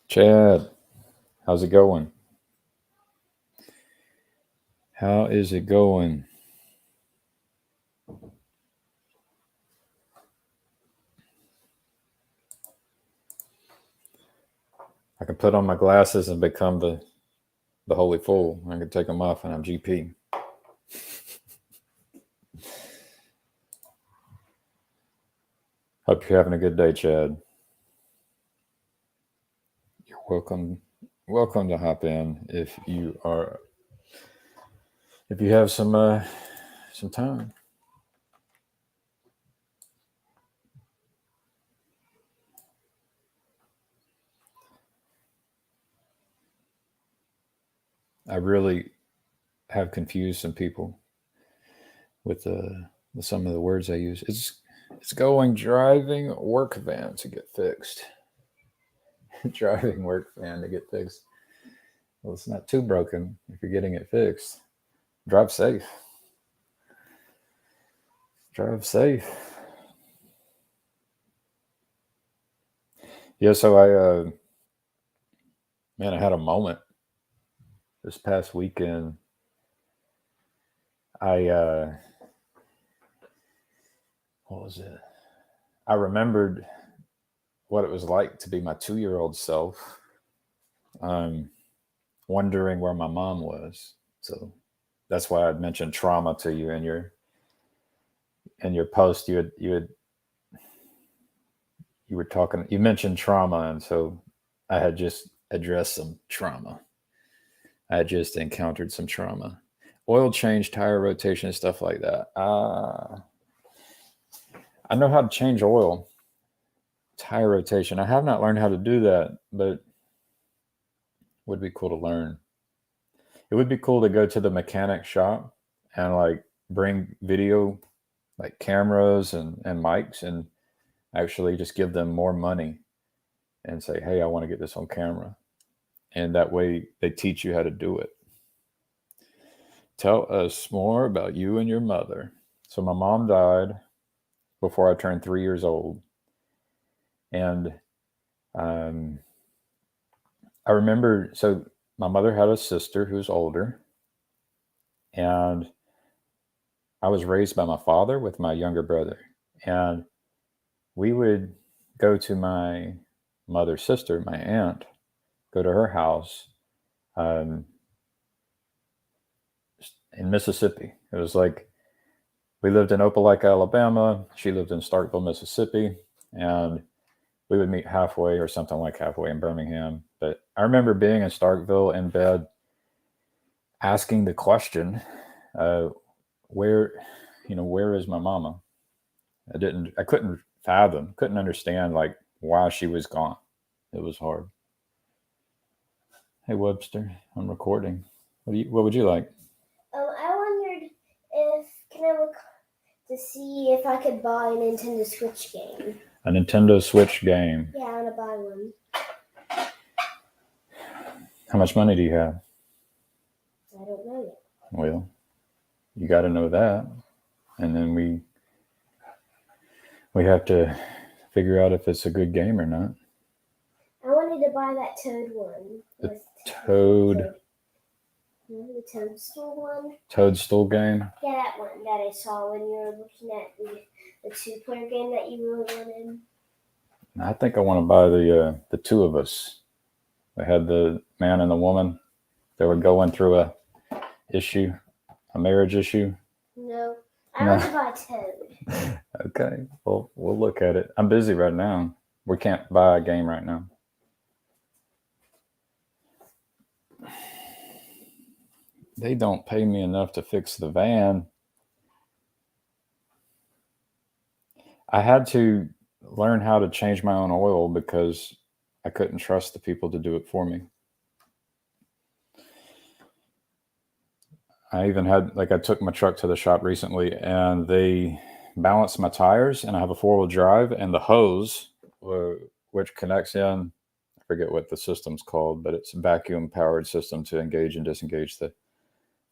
Chad, how's it going? How is it going? I can put on my glasses and become the holy fool. I can take them off and I'm GP. Hope you're having a good day, Chad. You're welcome to hop in if you have some time. I really have confused some people with some of the words I use. It's going driving work van to get fixed. Driving work van to get fixed. Well, it's not too broken if you're getting it fixed. Drive safe. Drive safe. Yeah, so I had a moment this past weekend. I what was it? I remembered what it was like to be my 2-year-old self, um, wondering where my mom was. So that's why I'd mentioned trauma to you in your post. You were talking. You mentioned trauma, and so I had just addressed some trauma. I had just encountered some trauma, oil change, tire rotation, stuff like that. I know how to change oil, tire rotation. I have not learned how to do that, but would be cool to learn. It would be cool to go to the mechanic shop and like bring video, like cameras and mics, and actually just give them more money and say, hey, I want to get this on camera. And that way they teach you how to do it. Tell us more about you and your mother. So my mom died before I turned 3 years old. And I remember, so my mother had a sister who's older. And I was raised by my father with my younger brother. And we would go to my mother's sister, my aunt, go to her house um, in Mississippi. It was like we lived in Opelika, Alabama. She lived in Starkville, Mississippi. And we would meet halfway or something like halfway in Birmingham. But I remember being in Starkville in bed asking the question, where is my mama? I couldn't couldn't understand like why she was gone. It was hard. Hey Webster, I'm recording. What would you like? I wondered can I look to see if I could buy a Nintendo Switch game. A Nintendo Switch game. Yeah, I want to buy one. How much money do you have? I don't know yet. Well, you got to know that, and then we We have to figure out if it's a good game or not. I wanted to buy that Toad one. The with Toad. The Toadstool one. Toadstool game. Yeah, that one that I saw when you were looking at the 2-player game that you really wanted. I think I want to buy the Two of Us. They had the man and the woman. They were going through a marriage issue. No, I want to buy Toad. Okay, well, we'll look at it. I'm busy right now. We can't buy a game right now. They don't pay me enough to fix the van. I had to learn how to change my own oil because I couldn't trust the people to do it for me. I even had, like, I took my truck to the shop recently and they balanced my tires, and I have a 4-wheel drive, and the hose, which connects in, I forget what the system's called, but it's a vacuum powered system to engage and disengage the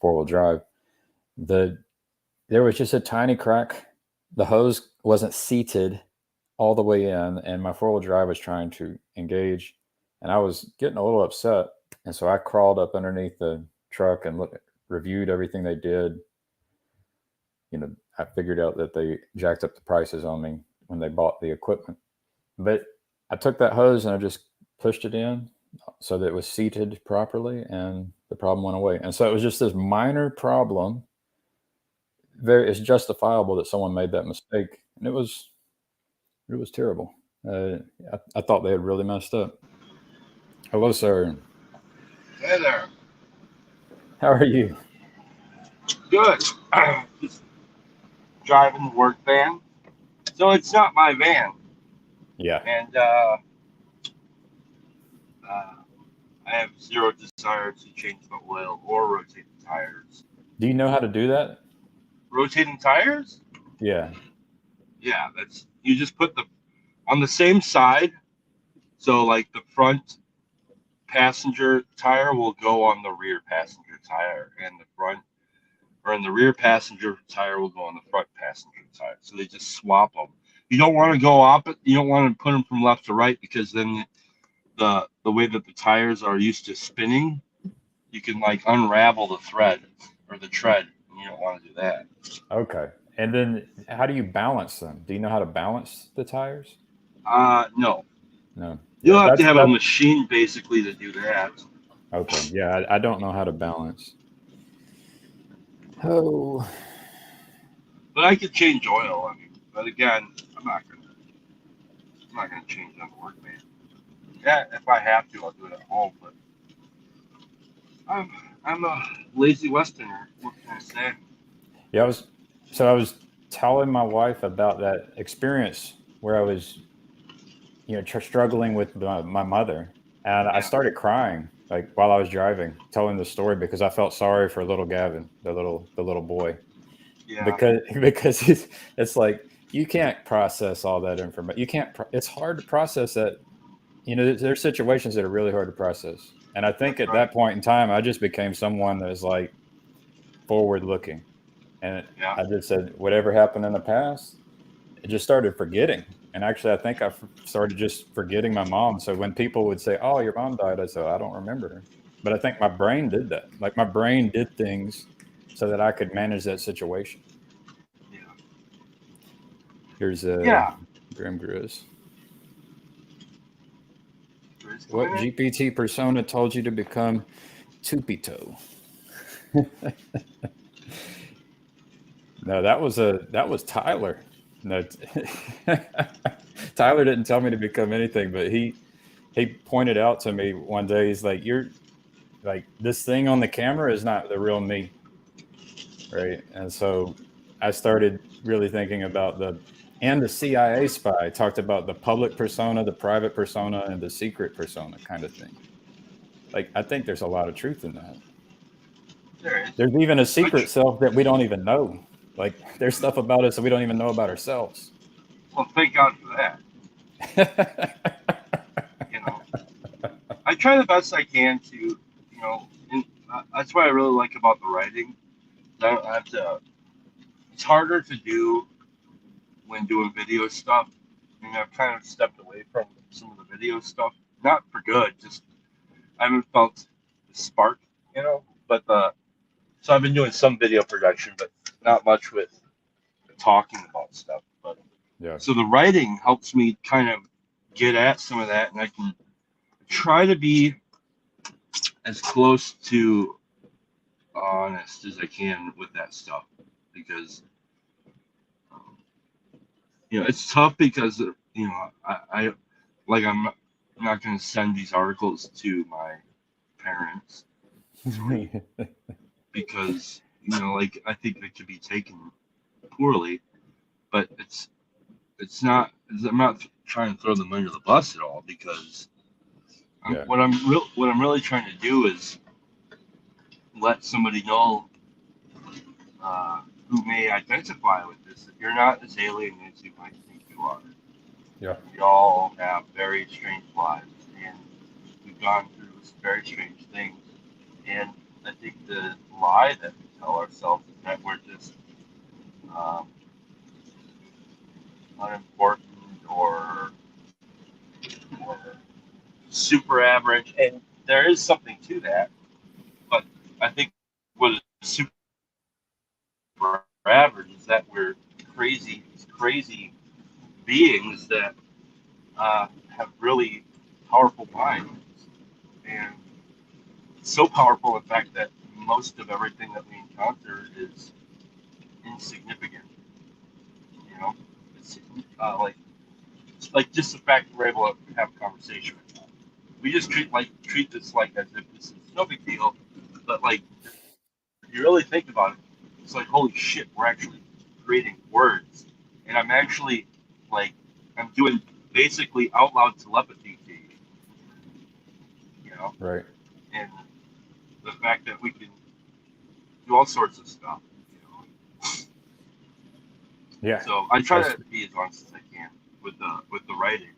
4-wheel drive. There was just a tiny crack. The hose wasn't seated all the way in, and my 4-wheel drive was trying to engage, and I was getting a little upset. And so I crawled up underneath the truck and reviewed everything they did. I figured out that they jacked up the prices on me when they bought the equipment. But I took that hose and I just pushed it in so that it was seated properly, and the problem went away. And so it was just this minor problem. It's justifiable that someone made that mistake, and it was terrible. I thought they had really messed up. Hello, sir. Hey there. How are you? Good. Just driving the work van. So it's not my van. Yeah. And I have zero desire to change the oil or rotate the tires. Do you know how to do that? Rotating tires? Yeah. Yeah, you just put on the same side. So like the front passenger tire will go on the rear passenger tire, and the rear passenger tire will go on the front passenger tire. So they just swap them. You don't want to go opposite. You don't want to put them from left to right, because then the way that the tires are used to spinning, you can like unravel the thread or the tread, and you don't want to do that. Okay. And then how do you balance them? Do you know how to balance the tires? No. No. You'll have to have a machine basically to do that. Okay. Yeah, I don't know how to balance. Oh. But I could change oil. But again, I'm not gonna change on the work van. Yeah, if I have to, I'll do it at home. But I'm a lazy Westerner. What can I say? Yeah, I was telling my wife about that experience where I was, struggling with my mother, and I started crying like while I was driving, telling the story, because I felt sorry for little Gavin, the little boy. Yeah. Because it's like you can't process all that information. You can't. It's hard to process that. There's situations that are really hard to process, and I think at that point in time, I just became someone that was like forward looking. And I just said, whatever happened in the past, it just started forgetting. And actually, I think I started just forgetting my mom. So when people would say, "Oh, your mom died," I said, "I don't remember her." But I think my brain did that. Like my brain did things so that I could manage that situation. Yeah. Here's Grim Grizz. What GPT persona told you to become Tupito? No, that was Tyler. No, Tyler didn't tell me to become anything, but he pointed out to me one day, he's like, "You're like, this thing on the camera is not the real me." Right. And so I started really thinking about the CIA spy talked about the public persona, the private persona, and the secret persona kind of thing. Like, I think there's a lot of truth in that. There's even a secret self that we don't even know. Like, there's stuff about us that we don't even know about ourselves. Well, thank God for that. I try the best I can to, and that's what I really like about the writing. I don't have to. It's harder to do when been doing video stuff, and I've kind of stepped away from some of the video stuff. Not for good, just I haven't felt the spark, you know. But so I've been doing some video production, but not much with talking about stuff. But Yeah. so the writing helps me kind of get at some of that, and I can try to be as close to honest as I can with that stuff, because it's tough because I like I'm not going to send these articles to my parents because like I think they could be taken poorly, but it's not. I'm not trying to throw them under the bus at all, because Yeah. what I'm really trying to do is let somebody know who may identify with this, that you're not as alien as you might think you are. Yeah. We all have very strange lives, and we've gone through some very strange things. And I think the lie that we tell ourselves is that we're just unimportant or super average, and there is something to that. But I think what is super average is that we're crazy beings that have really powerful minds, and it's so powerful, in fact, that most of everything that we encounter is insignificant. It's like just the fact that we're able to have a conversation. We just treat this like as if this is no big deal, but like if you really think about it, it's like holy shit, we're actually creating words, and I'm actually I'm doing basically out loud telepathy to you, Right. and the fact that we can do all sorts of stuff, Yeah. So I try to be as honest as I can with the writing.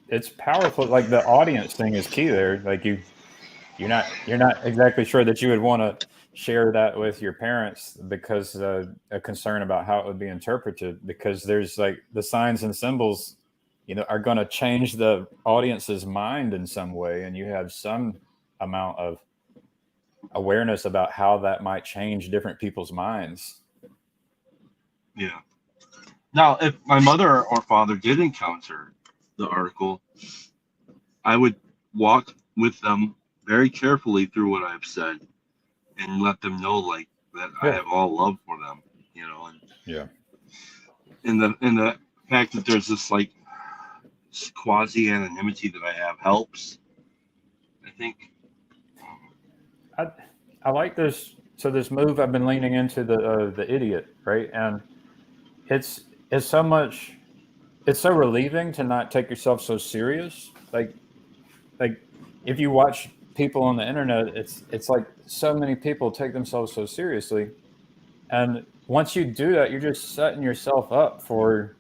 It's powerful. Like the audience thing is key there. Like you're not exactly sure that you would want to share that with your parents because a concern about how it would be interpreted, because there's like the signs and symbols, are going to change the audience's mind in some way, and you have some amount of awareness about how that might change different people's minds. Yeah. Now, if my mother or father did encounter the article, I would walk with them very carefully through what I've said and let them know that I have all love for them, and Yeah. And the fact that there's this quasi anonymity that I have helps, I think. I like this. So this move I've been leaning into the idiot, right? And it's so relieving to not take yourself so serious. Like if you watch people on the internet, it's like so many people take themselves so seriously, and once you do that, you're just setting yourself up for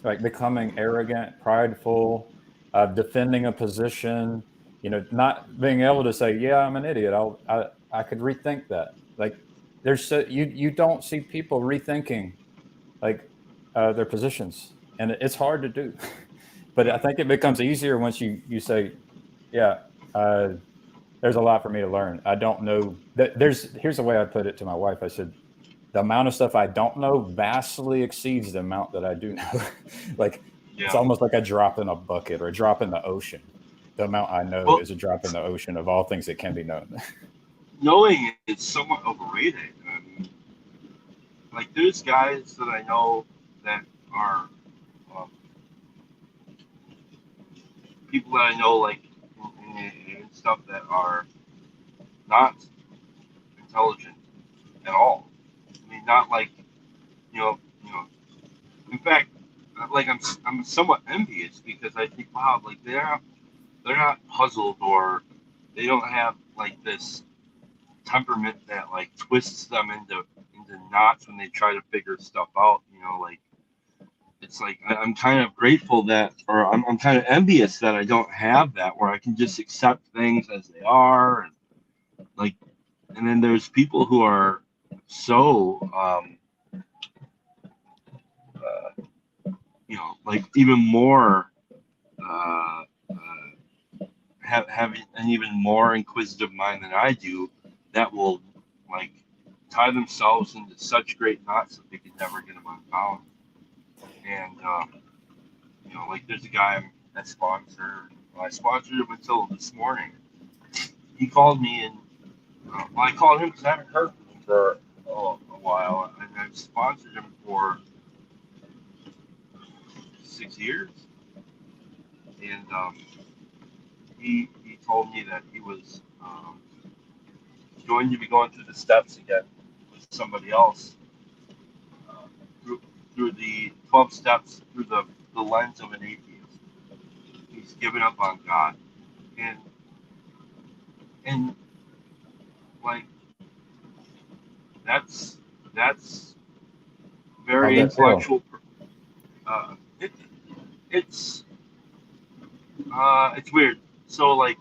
becoming arrogant, prideful, defending a position, not being able to say, yeah, I'm an idiot. I could rethink that. Like you don't see people rethinking their positions, and it's hard to do. But I think it becomes easier once you say, yeah, there's a lot for me to learn. I don't know that here's the way I put it to my wife. I said, the amount of stuff I don't know vastly exceeds the amount that I do know. It's almost like a drop in a bucket or a drop in the ocean. The amount I know is a drop in the ocean of all things that can be known. Knowing is somewhat overrated. I mean, there's guys that I know that are people that I know and stuff that are not intelligent at all. I mean, not in fact, I'm somewhat envious, because I think, wow, they're not puzzled, or they don't have this temperament that twists them into knots when they try to figure stuff out. It's I'm kind of grateful that, or I'm kind of envious that I don't have that, where I can just accept things as they are, and then there's people who are so like even more, uh, have an even more inquisitive mind than I do, that will like tie themselves into such great knots that they can never get them unbound. And like there's a guy I sponsor. Well, I sponsored him until this morning. He called me and I called him because I haven't heard from him for a while, and I've sponsored him for 6 years. And he told me that he was going to be going through the steps again with somebody else through the 12 steps through the lens of an atheist. He's given up on God, and like that's very How'd that feel? intellectual. It, it's it's weird. So like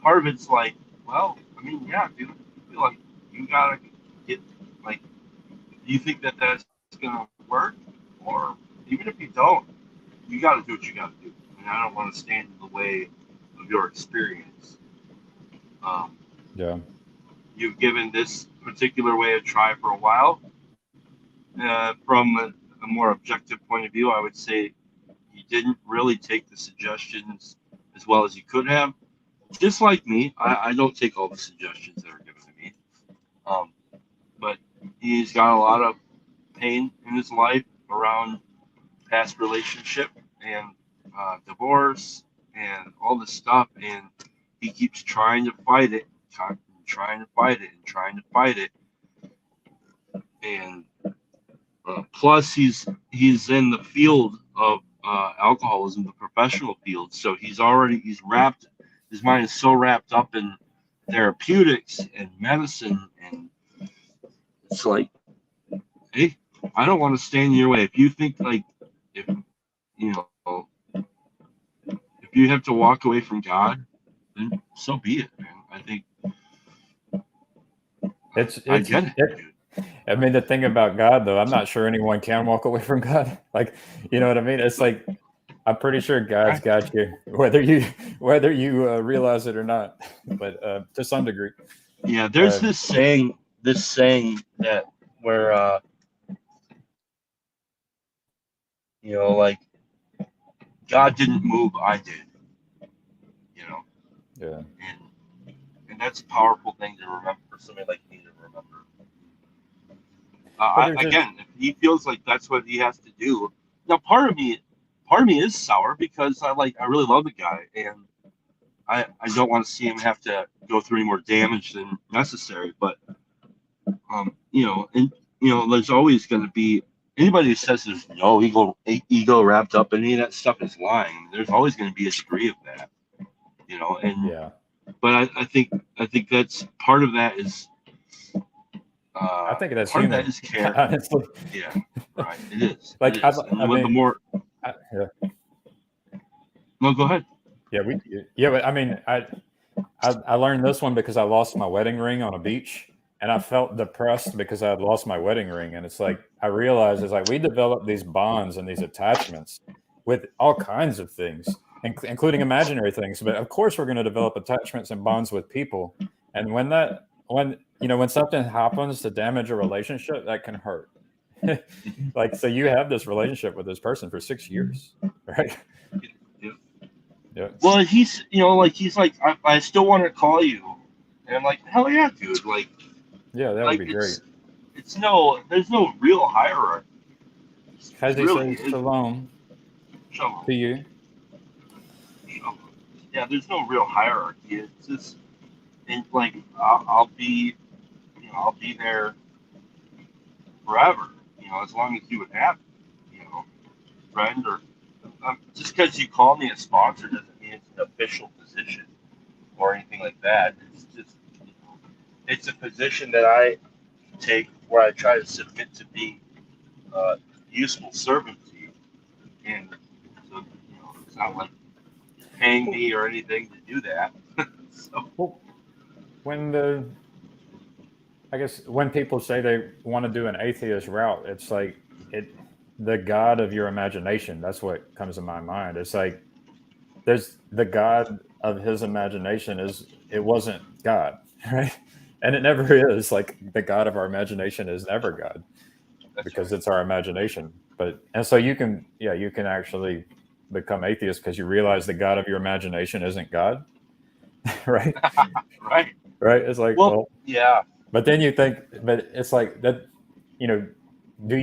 part of it's like, well, I mean, yeah, dude, I feel like you gotta get like, do you think that that's gonna work, or even if you don't, you gotta do what you gotta do. And I don't want to stand in the way of your experience. Um, Yeah. you've given this particular way a try for a while. From a more objective point of view, I would say you didn't really take the suggestions as well as you could have. Just like me, I don't take all the suggestions that are given to me. Um, but he's got a lot of pain in his life around past relationship and divorce and all this stuff, and he keeps trying to fight it, trying to fight it, and trying to fight it. And plus, he's in the field of alcoholism, the professional field. So he's wrapped. His mind is so wrapped up in therapeutics and medicine, and it's like, hey, I don't want to stand in your way. If you think like, if you know, if you have to walk away from God, then so be it, man. I think I get it, dude. I mean, the thing about God, though, I'm not sure anyone can walk away from God. Like, you know what I mean? It's like, I'm pretty sure God's got you, whether you realize it or not, but to some degree. Yeah, there's this saying that where like God didn't move, I did. Yeah. And that's a powerful thing to remember for somebody like me to remember. Again, if he feels like that's what he has to do. Now, part of me is sour because I really love the guy, and I don't want to see him have to go through any more damage than necessary. But there's always going to be anybody who says there's no ego wrapped up in any of that stuff is lying. There's always going to be a degree of that, and yeah. But I think that's part of that is. I think that's part human. of that is care. Honestly. Yeah, right. It is. Like, it is. I mean, the more. Yeah. No, go ahead. Yeah, but I mean, I learned this one because I lost my wedding ring on a beach, and I felt depressed because I had lost my wedding ring. And it's like, I realized it's like we develop these bonds and these attachments with all kinds of things, including imaginary things. But of course, we're going to develop attachments and bonds with people. And when something happens to damage a relationship, that can hurt. Like, so you have this relationship with this person for 6 years, right? Yeah. Well, he's like, I still want to call you, and I'm like, hell yeah, dude. Like, yeah, that would be great. There's no real hierarchy. Has he said shalom to you? Shalom. Yeah, there's no real hierarchy. It's just, and like, I'll be there forever. As long as you would have, friend, or just because you call me a sponsor doesn't mean it's an official position or anything like that. It's just, it's a position that I take where I try to submit to be useful servant to you, and so it's not like you're paying me or anything to do that. So. Well, when people say they want to do an atheist route, it's like the God of your imagination. That's what comes to my mind. It's like there's the God of his imagination is it wasn't God, right? And it never is. Like the God of our imagination is never God That's because right. it's our imagination. But and so you can you can actually become atheist because you realize the God of your imagination isn't God, right? Right. Right? It's like, Well, well, yeah. but then you think, but it's like that, you know, do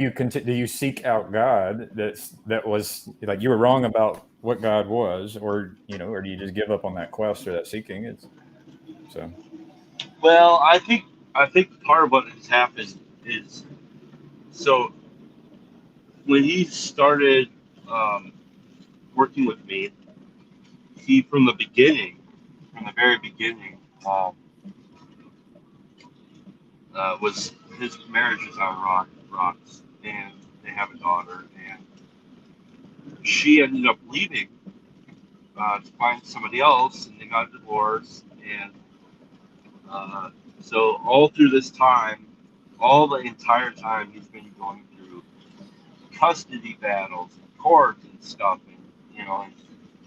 you seek out God that was like you were wrong about what God was, or or do you just give up on that quest or that seeking? It's so Well, I think part of what has happened is so when he started um, working with me, he from the very beginning, was his marriage is on rocks, and they have a daughter, and she ended up leaving to find somebody else, and they got divorced, and uh, so all through this time, all the entire time, he's been going through custody battles and court and stuff, and and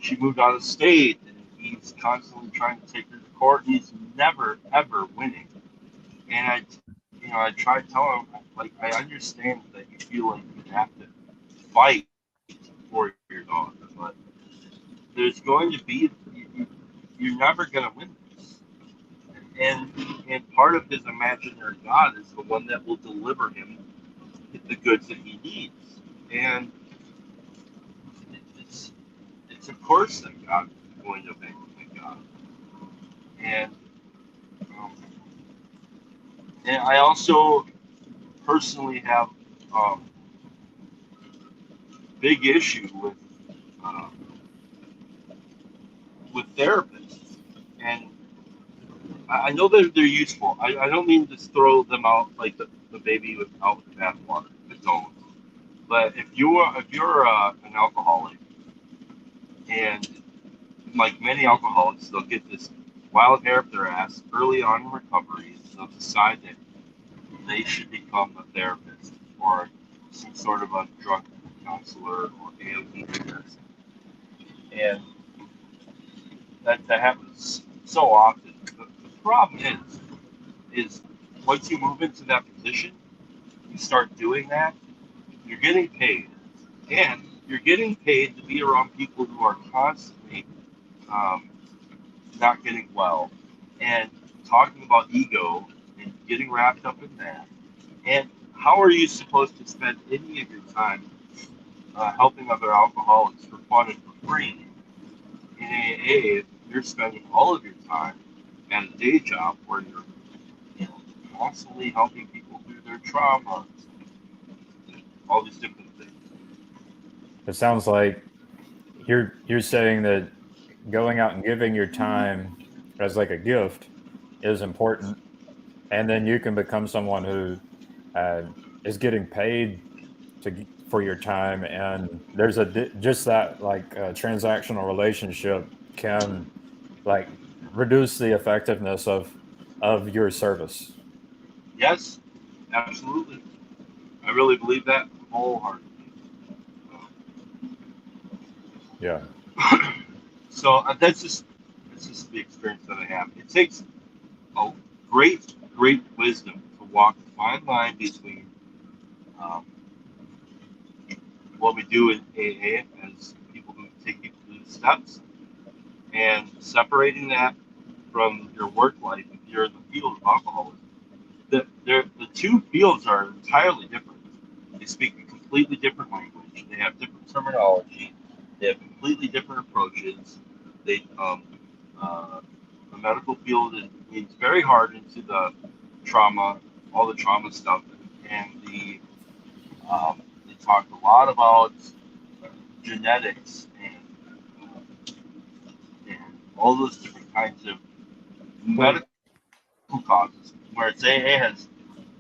she moved out of state, and he's constantly trying to take her to court, and he's never ever winning. And I try to tell him, like, I understand that you feel like you have to fight for your daughter, but there's going to be you're never going to win this. And and part of his imaginary God is the one that will deliver him the goods that he needs. And it's it's of course that God is going to make God. And um, and I also personally have um, big issue um, with therapists, and I know that they're useful. I don't mean to throw them out like the baby out with the bathwater. I don't. But if you're an alcoholic, and like many alcoholics, they'll get this wild hair up their ass early on in recovery. So they'll decide that they should become a therapist or some sort of a drug counselor or AOT therapist. And that happens so often. The problem is once you move into that position, you start doing that, you're getting paid, and you're getting paid to be around people who are constantly um, not getting well and talking about ego and getting wrapped up in that. And how are you supposed to spend any of your time helping other alcoholics for fun and for free in AA if you're spending all of your time at a day job where you're constantly helping people through their trauma, all these different things. it sounds like you're saying that going out and giving your time as like a gift is important, and then you can become someone who uh, is getting paid for your time, and there's just that like transactional relationship can like reduce the effectiveness of your service. Yes, absolutely. I really believe that wholeheartedly. Yeah. So that's just the experience that I have. It takes a great wisdom to walk the fine line between um, what we do in AA as people who take people through the steps and separating that from your work life if you're in the field of alcoholism. The two fields are entirely different. They speak a completely different language. They have different terminology. They have completely different approaches. They uh, the medical field leans very hard into the trauma, all the trauma stuff, and they talk a lot about genetics and all those different kinds of Well, medical causes. Whereas AA has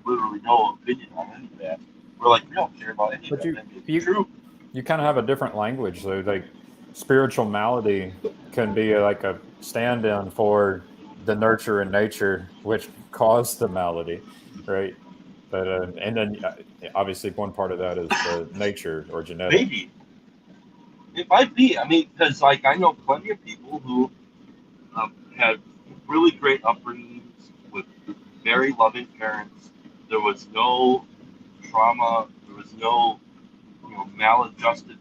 literally no opinion on any of that. We're like, we don't care about any of but that. you That is you true. you kind of have a different language. So like spiritual malady can be like a stand-in for the nurture and nature which caused the malady, right? But and then obviously one part of that is the nature or genetic. Maybe it might be. I mean, because like I know plenty of people who had really great upbringings with very loving parents. There was no trauma. There was no maladjusted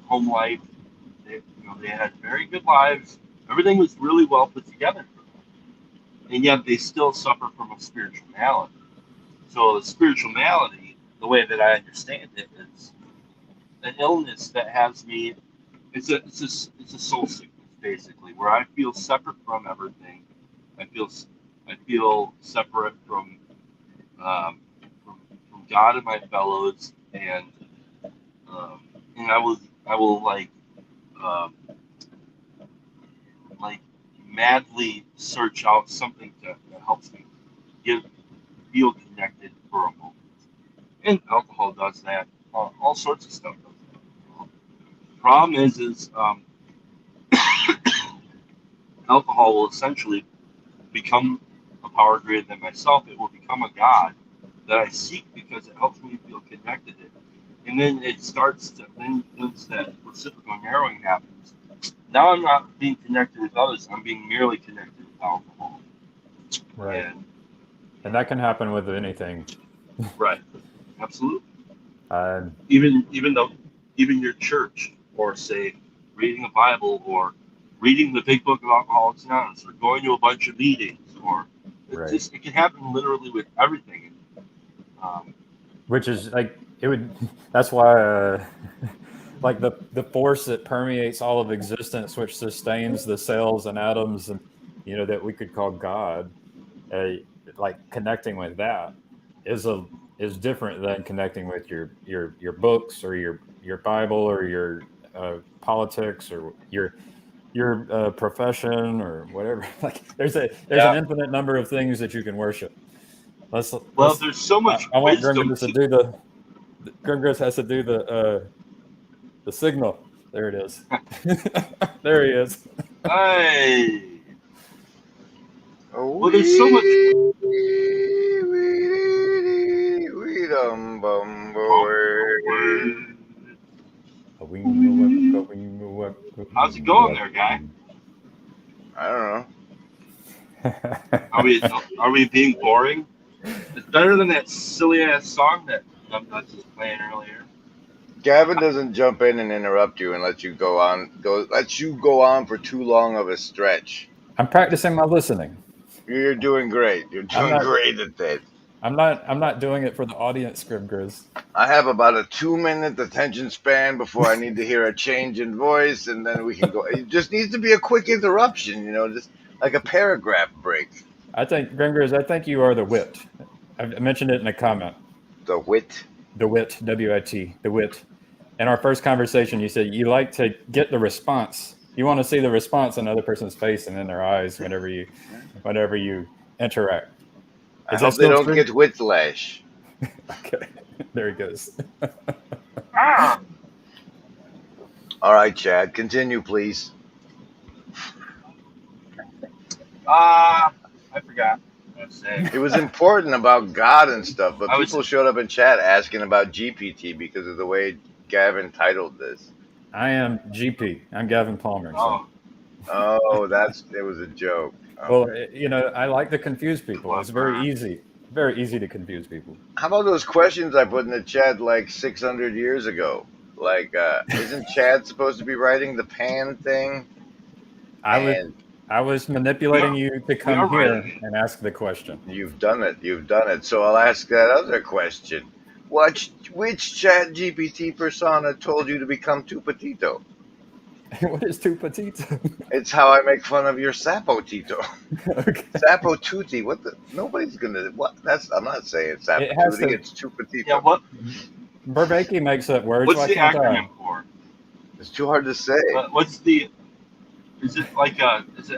home life. They had very good lives. Everything was really well put together for them, and yet they still suffer from a spiritual malady. So the spiritual malady, the way that I understand it, is an illness that has me. It's a soul sickness basically, where I feel separate from everything. I feel separate um, from God and my fellows, and I will um, like madly search out something that helps me feel connected for a moment. And alcohol does that. All sorts of stuff does that. Problem is alcohol will essentially become a power greater than myself. It will become a god that I seek because it helps me feel connected. And then it starts to, then once that reciprocal narrowing happens, now I'm not being connected with others. I'm being merely connected with alcohol. Right. And that can happen with anything. Right. Absolutely. Um, Even your church, or say reading a Bible, or reading the Big Book of Alcoholics Anonymous, or going to a bunch of meetings, or Right. it can happen literally with everything. which is like it would. That's why, like the force that permeates all of existence, which sustains the cells and atoms, and that we could call God, like connecting with that is different than connecting with your books or your Bible or your politics or your profession or whatever. Like there's an infinite number of things that you can worship. Let's there's so much I want wisdom. Gringos has to do the signal. There it is. There he is. Hey. Well, there's so much. How's it going there, guy? I don't know. Are we being boring? It's better than that silly ass song that I'm not just playing earlier. Gavin doesn't jump in and interrupt you and let you go on for too long of a stretch. I'm practicing my listening. You're doing great. You're doing great at that. I'm not doing it for the audience, Grizz. I have about a 2-minute attention span before I need to hear a change in voice, and then we can go. It just needs to be a quick interruption, just like a paragraph break. I think, Gringers, you are the wit. I mentioned it in a comment. The wit? The wit, W-I-T, the wit. In our first conversation, you said you like to get the response. You want to see the response in another person's face and in their eyes whenever you interact. I hope they don't get whiplash. Okay, there he goes. All right, Chad, continue, please. I forgot. It was important about God and stuff, but people showed up in chat asking about GPT because of the way Gavin titled this. I am GP. I'm Gavin Palmer. So. Oh, it was a joke. Well, I like to confuse people. It's very easy to confuse people. How about those questions I put in the chat like 600 years ago? Like, isn't Chad supposed to be writing the pan thing? I was manipulating you to come here and ask the question. You've done it. So I'll ask that other question. Which Chat GPT persona told you to become too petito? What is too petito? It's how I make fun of your Sapo Tito. Okay. Sapo Tutti. What the? Nobody's gonna. What? I'm not saying Sapo Tutti. It's too petito. Yeah. What? Bourbaki makes up words. What's the acronym for? It's too hard to say. Is it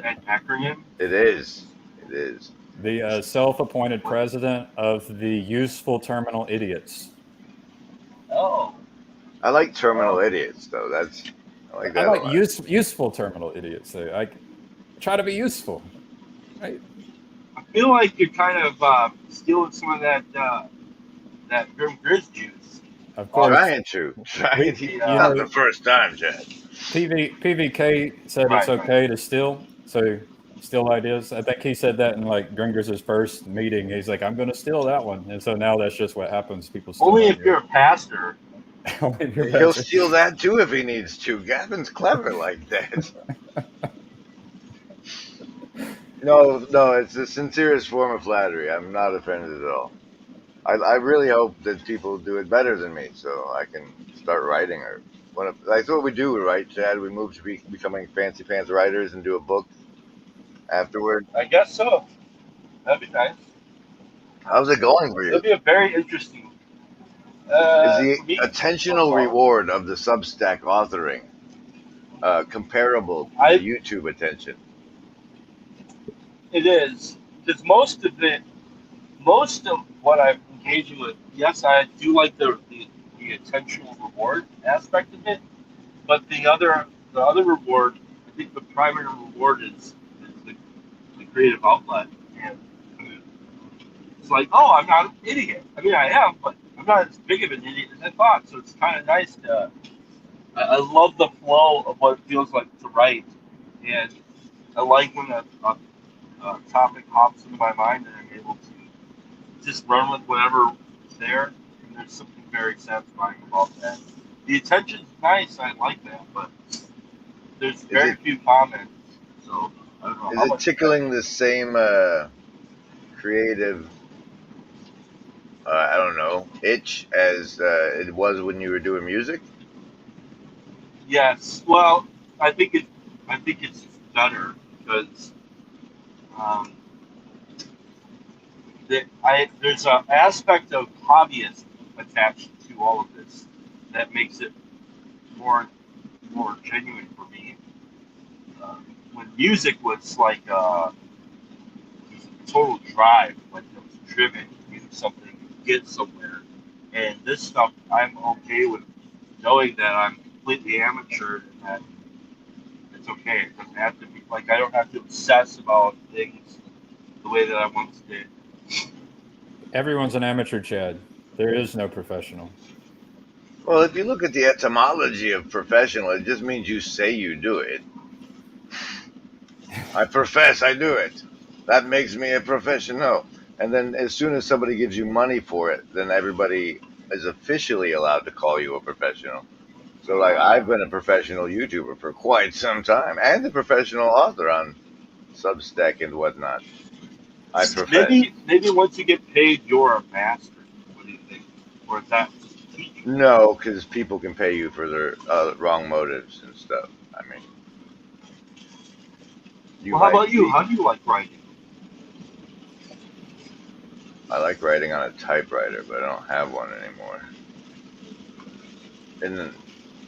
an acronym? It is. The self-appointed president of the Useful Terminal Idiots. Oh. I like terminal idiots, though. I like useful terminal idiots. So I try to be useful. Right? I feel like you're kind of stealing some of that that Grim Grizz juice. Of course, Trying to. Trying to. you Not know, the first time, Chad. PVK said it's Right, right. okay to steal. So steal ideas. I think he said that in like Gringers' first meeting. He's like, I'm going to steal that one. And so now that's just what happens. People steal Only if ideas. you're a pastor. Only if you're He'll pastor. steal that too if he needs to. Gavin's clever like that. No, it's the sincerest form of flattery. I'm not offended at all. I really hope that people do it better than me, so I can start writing. Or that's what we do, right, Chad? We move to becoming fancy pants writers and do a book afterward. I guess so. That'd be nice. How's it going for you? That'd be a very interesting. Is the For me, attentional so far, reward of the Substack authoring comparable to I- the YouTube attention? It is because most of what I'm engaging with, yes, I do like the attentional reward aspect of it, but the other reward, I think the primary reward is the creative outlet, and it's like, oh, I'm not an idiot. I mean, I am, but I'm not as big of an idiot as I thought. So it's kind of nice to. I love the flow of what it feels like to write, and I like when a topic hops into my mind and I'm able to just run with whatever's there. And there's something very satisfying about that. The attention's nice, I like that, but there's very few comments. So I don't know. Is how it much tickling the same creative, I don't know, itch as it was when you were doing music? Yes. Well, I think it's better because um, there's an aspect of hobbyist attached to all of this that makes it more genuine for me. When music was like a total drive, like it was driven, to do something, get somewhere, and this stuff I'm okay with knowing that I'm completely amateur and that it's okay. It doesn't have to be like I don't have to obsess about things the way that I once did. Everyone's an amateur, Chad. There is no professional. Well, if you look at the etymology of professional, it just means you say you do it. I profess I do it. That makes me a professional. And then as soon as somebody gives you money for it, then everybody is officially allowed to call you a professional. So, like, I've been a professional YouTuber for quite some time and a professional author on Substack and whatnot. I profess. Maybe once you get paid, you're a master. What do you think? Or is that just teaching? No, because people can pay you for their wrong motives and stuff. I mean, Well, how about you? How do you like writing? I like writing on a typewriter, but I don't have one anymore. And then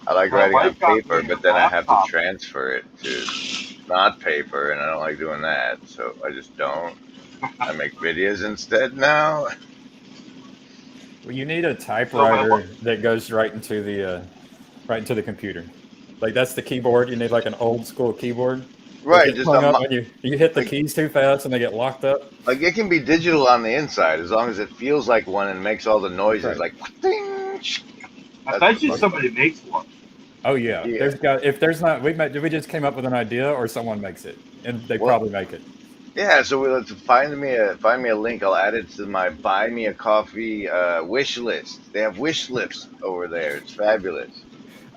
I like writing on paper, but then I have to transfer it to not paper, and I don't like doing that, so I just don't. I make videos instead now. Well, you need a typewriter that goes right into the computer. Like that's the keyboard. You need like an old school keyboard. Right, just hung up when you hit the like- keys too fast and they get locked up. like it can be digital on the inside as long as it feels like one and makes all the noises Right. like ding. I bet you somebody makes one. Oh yeah. Yeah. If there's not, we just came up with an idea or someone makes it, and they Well- probably make it. Yeah, so let's find me a link. I'll add it to my Buy Me a Coffee wish list. They have wish lists over there. It's fabulous.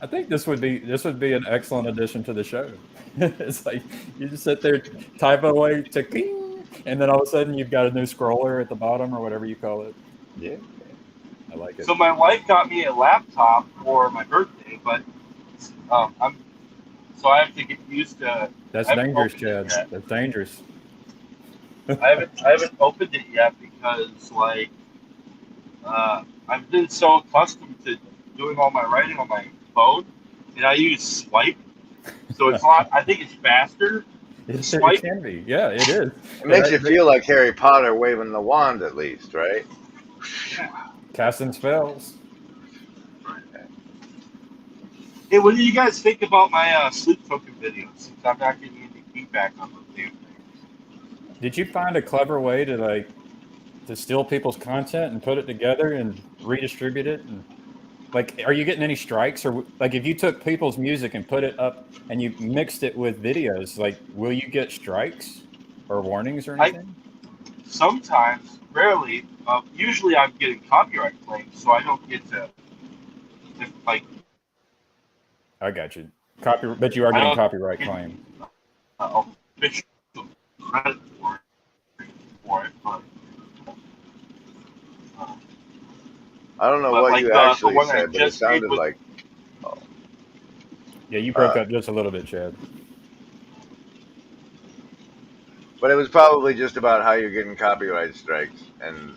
I think this would be an excellent addition to the show. It's like you just sit there, type away to ping, and then all of a sudden you've got a new scroller at the bottom or whatever you call it. Yeah. I like it. So my wife got me a laptop for my birthday, but I have to get used to. That's I haven't dangerous, opened it Chad. yet. That's dangerous. I haven't opened it yet because I've been so accustomed to doing all my writing on my phone, and I use Swipe, so it's not. I think it's faster. It Swipe. can be. Yeah, it is. It makes you feel like Harry Potter waving the wand, at least, right? Casting spells. Hey, what do you guys think about my sleep token videos? Since I'm not getting any feedback on those damn things. Did you find a clever way to steal people's content and put it together and redistribute it? And, like, are you getting any strikes? Or like, if you took people's music and put it up and you mixed it with videos, like, will you get strikes or warnings or anything? Sometimes, rarely. Usually, I'm getting copyright claims, so I don't get to. If, like, I got you. But you are I getting don't copyright get claim. official credit for it, but. I don't know But what like you the actually one I said, but it just made sounded with- like Yeah, you broke up just a little bit, Chad. but it was probably just about how you're getting copyright strikes and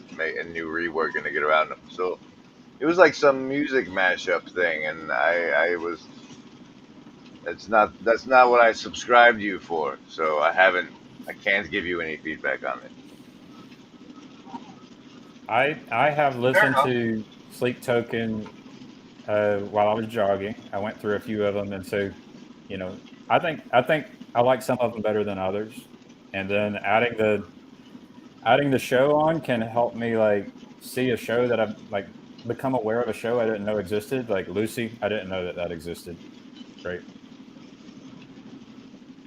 you reworking to get around them. So it was like some music mashup thing, and I was that's not what I subscribed you for. So I can't give you any feedback on it. I have listened enough. to Sleep Token while I was jogging. I went through a few of them, and so, you know, I think I like some of them better than others. And then adding the show on can help me like see a show that I've like become aware of a show I didn't know existed. Like Lucy, I didn't know that existed. Right.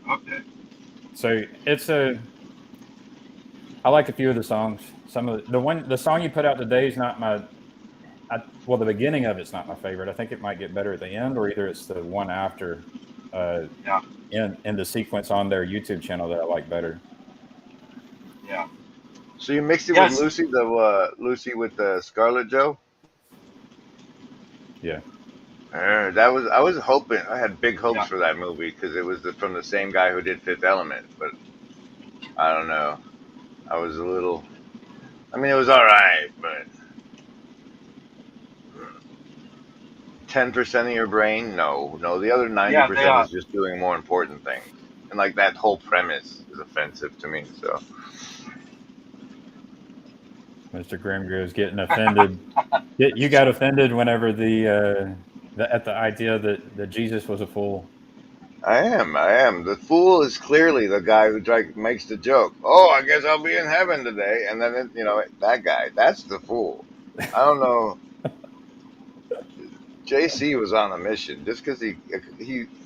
Okay. So I like a few of the songs. Some of the song you put out today is not my. Well, the beginning of it's not my favorite. I think it might get better at the end, or either it's the one after, Yeah. in the sequence on their YouTube channel that I like better. Yeah. So you mixed it Yes. with Lucy, Lucy with the Scarlet Joe. Yeah. I was hoping, I had big hopes Yeah. for that movie because it was from the same guy who did Fifth Element, but I don't know. I was a little, I mean, it was all right, but 10% of your brain, no. The other 90% is just doing more important things, and like that whole premise is offensive to me. So Mr. Grimgrove getting offended. You got offended whenever at the idea that Jesus was a fool. I am. The fool is clearly the guy who makes the joke. Oh, I guess I'll be in heaven today, and then that guy. That's the fool. I don't know. JC was on a mission just because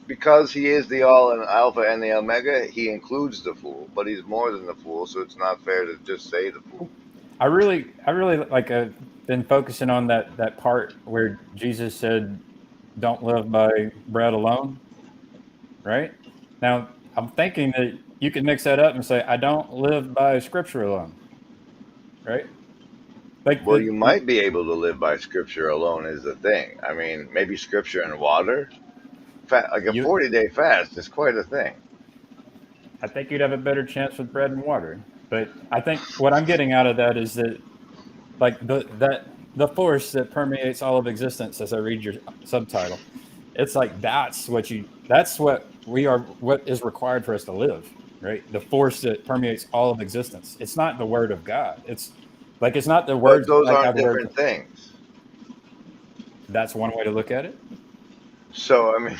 because he is the all and alpha and the omega. He includes the fool, but he's more than the fool. So it's not fair to just say the fool. I really like been focusing on that part where Jesus said, "Don't live by bread alone." Right now, I'm thinking that you could mix that up and say, "I don't live by Scripture alone." Right? Like, well, you might be able to live by Scripture alone is the thing. I mean, maybe Scripture and water. Like a 40-day fast is quite a thing. I think you'd have a better chance with bread and water. But I think what I'm getting out of that is that, like, the force that permeates all of existence, as I read your subtitle, it's like that's what is required for us to live, right? The force that permeates all of existence. It's not the word of God. It's not the words. But those like aren't different things. That's one way to look at it. So I mean,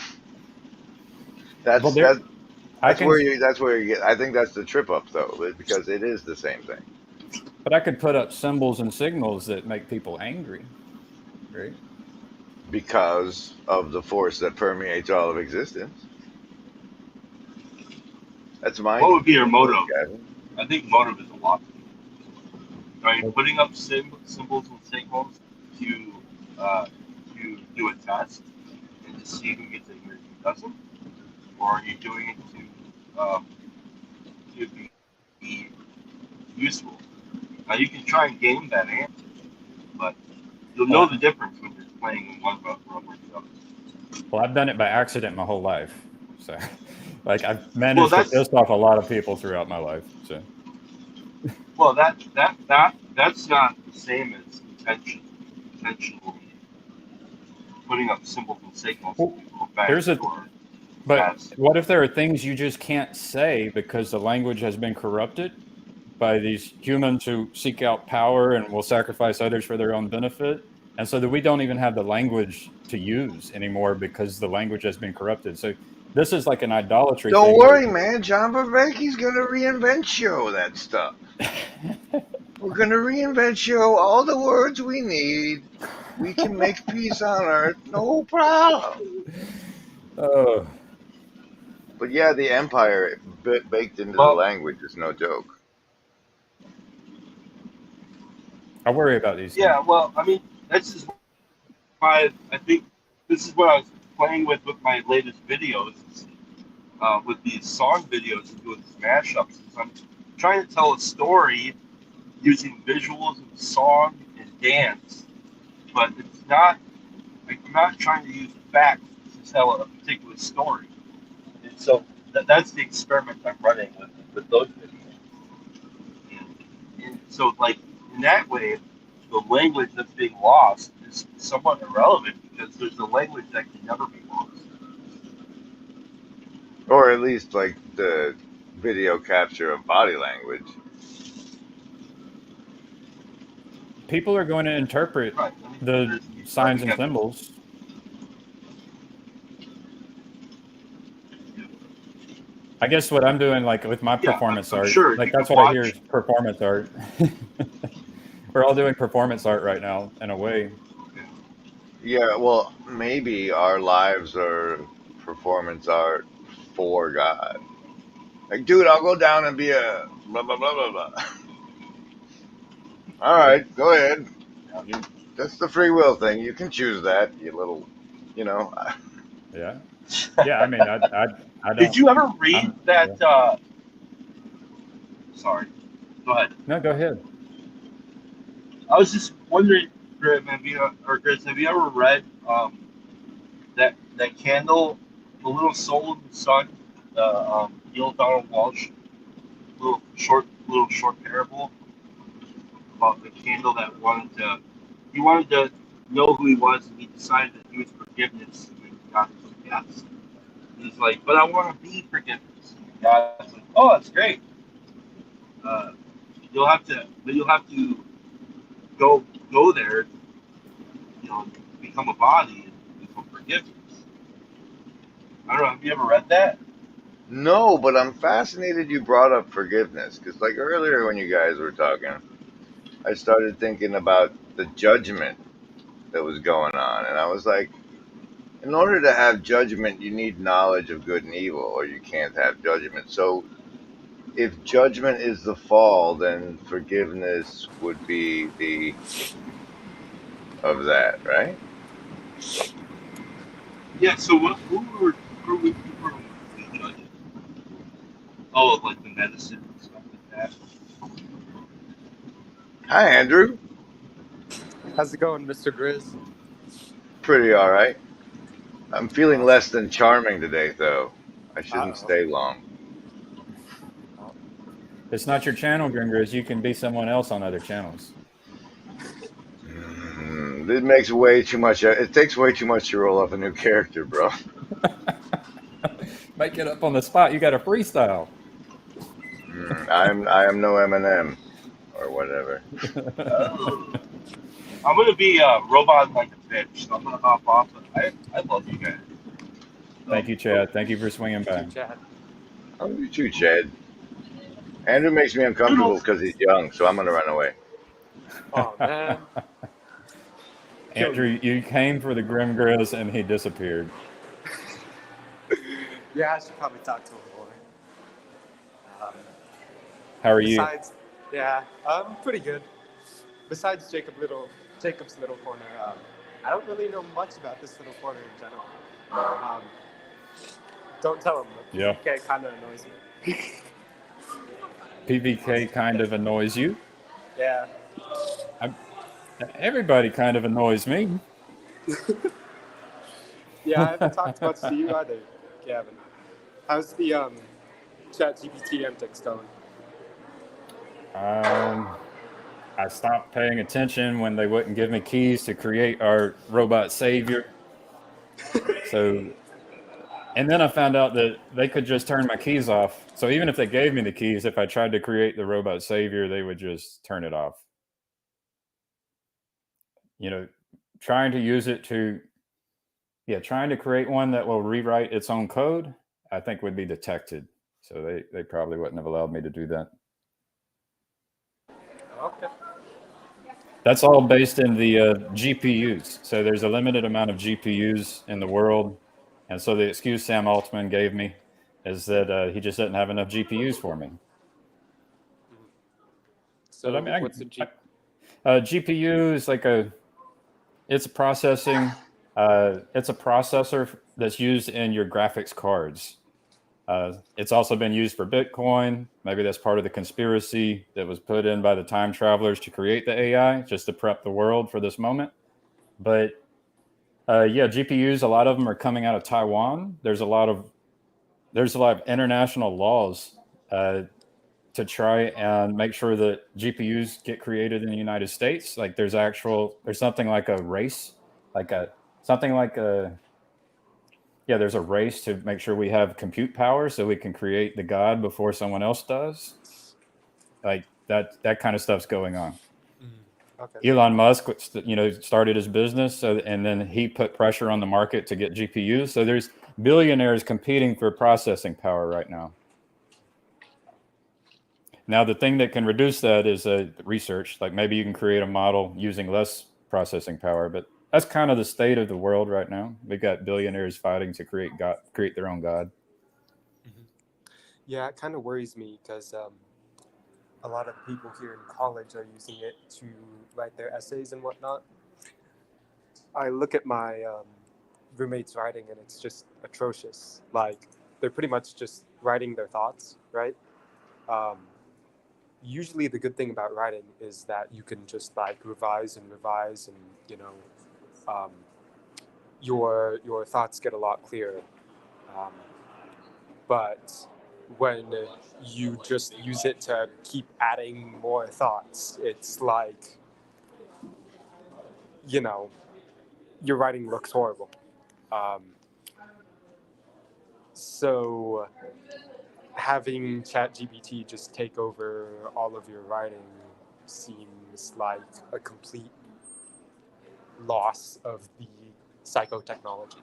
that's where you get. I think that's the trip up though, because it is the same thing. But I could put up symbols and signals that make people angry, right? Because of the force that permeates all of existence. That's mine. What would be your motive? I think motive is a lot. Are you putting up symbols and signals to do a test and to see who gets angry and who doesn't, or are you doing it to be useful? Now you can try and game that answer, but you'll know the difference when you're playing in one room or the other. Well, I've done it by accident my whole life, so like I've managed to piss off a lot of people throughout my life. So, well, that's not the same as intentionally putting up symbols and signals. But what if there are things you just can't say because the language has been corrupted by these humans who seek out power and will sacrifice others for their own benefit? And so that we don't even have the language to use anymore because the language has been corrupted. So this is like an idolatry Don't thing. worry, man. John Bevecchi's going to reinvent that stuff. We're gonna reinvent you all the words we need. We can make peace on Earth, no problem. Oh, But yeah, the empire baked into the Well, language is no joke. I worry about these things. yeah. Well, I mean, that's just why I think this is what I was playing with my latest videos, with these song videos and doing these mashups. Is I'm trying to tell a story using visuals and song and dance, but it's not. Like, I'm not trying to use facts to tell a particular story. And so that's the experiment I'm running with those videos. And so, like, in that way, the language that's being lost is somewhat irrelevant because there's a language that can never be lost. Or at least like the video capture of body language. People are going to interpret Right. I mean, the signs and symbols. I guess what I'm doing, like with my performance I'm art, sure like you that's can what I hear is watch. performance art. We're all doing performance art right now, in a way. Yeah, well, maybe our lives are performance art for God. Like, dude, I'll go down and be a blah blah blah blah blah. All right, go ahead. You, that's the free will thing. You can choose that. You little, you know. Yeah, yeah. I mean, I don't. Did you ever read that? Yeah. Sorry, go ahead. No, go ahead. I was just wondering, Grim, Chris, have you ever read that candle, The Little Soul of the Sun, the Neil Donald Walsh little short parable about the candle that he wanted to know who he was, and he decided that he was forgiveness, and then God was like, yes. He's like, but I want to be forgiveness. And God's like, oh, that's great. Uh, you'll have to go there, become a body and become forgiveness. I don't know. Have you ever read that? No, but I'm fascinated you brought up forgiveness because, like earlier when you guys were talking, I started thinking about the judgment that was going on, and I was like, in order to have judgment, you need knowledge of good and evil, or you can't have judgment. So, if judgment is the fall, then forgiveness would be the of that, right? Yeah. So who were we judging? Oh, like the medicine and stuff like that. Hi, Andrew. How's it going, Mr. Grizz? Pretty all right. I'm feeling Awesome. less than charming today, though. I shouldn't Uh-oh. stay long. It's not your channel, Gringers. You can be someone else on other channels. It makes way too much. It takes way too much to roll up a new character, bro. Make it up on the spot. You got a freestyle. I am no Eminem or whatever. Oh. I'm gonna be a robot like a bitch. So I'm gonna hop off. I love you guys. Thank you, Chad. Thank you for swinging by. Chad. I'll you too, Chad. Andrew makes me uncomfortable because he's young, so I'm gonna run away. Oh, man. Andrew, you came for the Grim Grizz and he disappeared. Yeah, I should probably talk to him more. How are you? Besides, yeah, I'm pretty good. Besides Jacob's little corner, I don't really know much about this little corner in general. Don't tell him. Yeah. Okay, kind of annoys me. PVK kind of annoys you. Yeah. Everybody kind of annoys me. Yeah, I haven't talked much to you either, Gavin. How's the ChatGPT antics going? I stopped paying attention when they wouldn't give me keys to create our robot savior. So, and then I found out that they could just turn my keys off. So even if they gave me the keys, if I tried to create the robot savior, they would just turn it off. You know, trying to use it to, trying to create one that will rewrite its own code, I think would be detected. So they probably wouldn't have allowed me to do that. Okay. That's all based in the GPUs. So there's a limited amount of GPUs in the world. And so the excuse Sam Altman gave me is that he just doesn't have enough GPUs for me. So But I mean, what's the G? GPU is like it's a processing, it's a processor that's used in your graphics cards. It's also been used for Bitcoin. Maybe that's part of the conspiracy that was put in by the time travelers to create the AI, just to prep the world for this moment. But yeah, GPUs, a lot of them are coming out of Taiwan. There's a lot of international laws to try and make sure that GPUs get created in the United States. Like there's something like a race, something like a yeah, there's a race to make sure we have compute power so we can create the god before someone else does. Like that kind of stuff's going on. Okay. Elon Musk, started his business, and then he put pressure on the market to get GPUs. So there's billionaires competing for processing power right now. Now, the thing that can reduce that is research. Like maybe you can create a model using less processing power, but that's kind of the state of the world right now. We've got billionaires fighting to create their own god. Yeah, it kind of worries me because a lot of people here in college are using it to write their essays and whatnot. I look at my roommates' writing and it's just atrocious. Like they're pretty much just writing their thoughts, right? Usually the good thing about writing is that you can just like revise and your thoughts get a lot clearer. But when you just use it to keep adding more thoughts, it's like, your writing looks horrible. So having ChatGPT just take over all of your writing seems like a complete loss of the psychotechnology.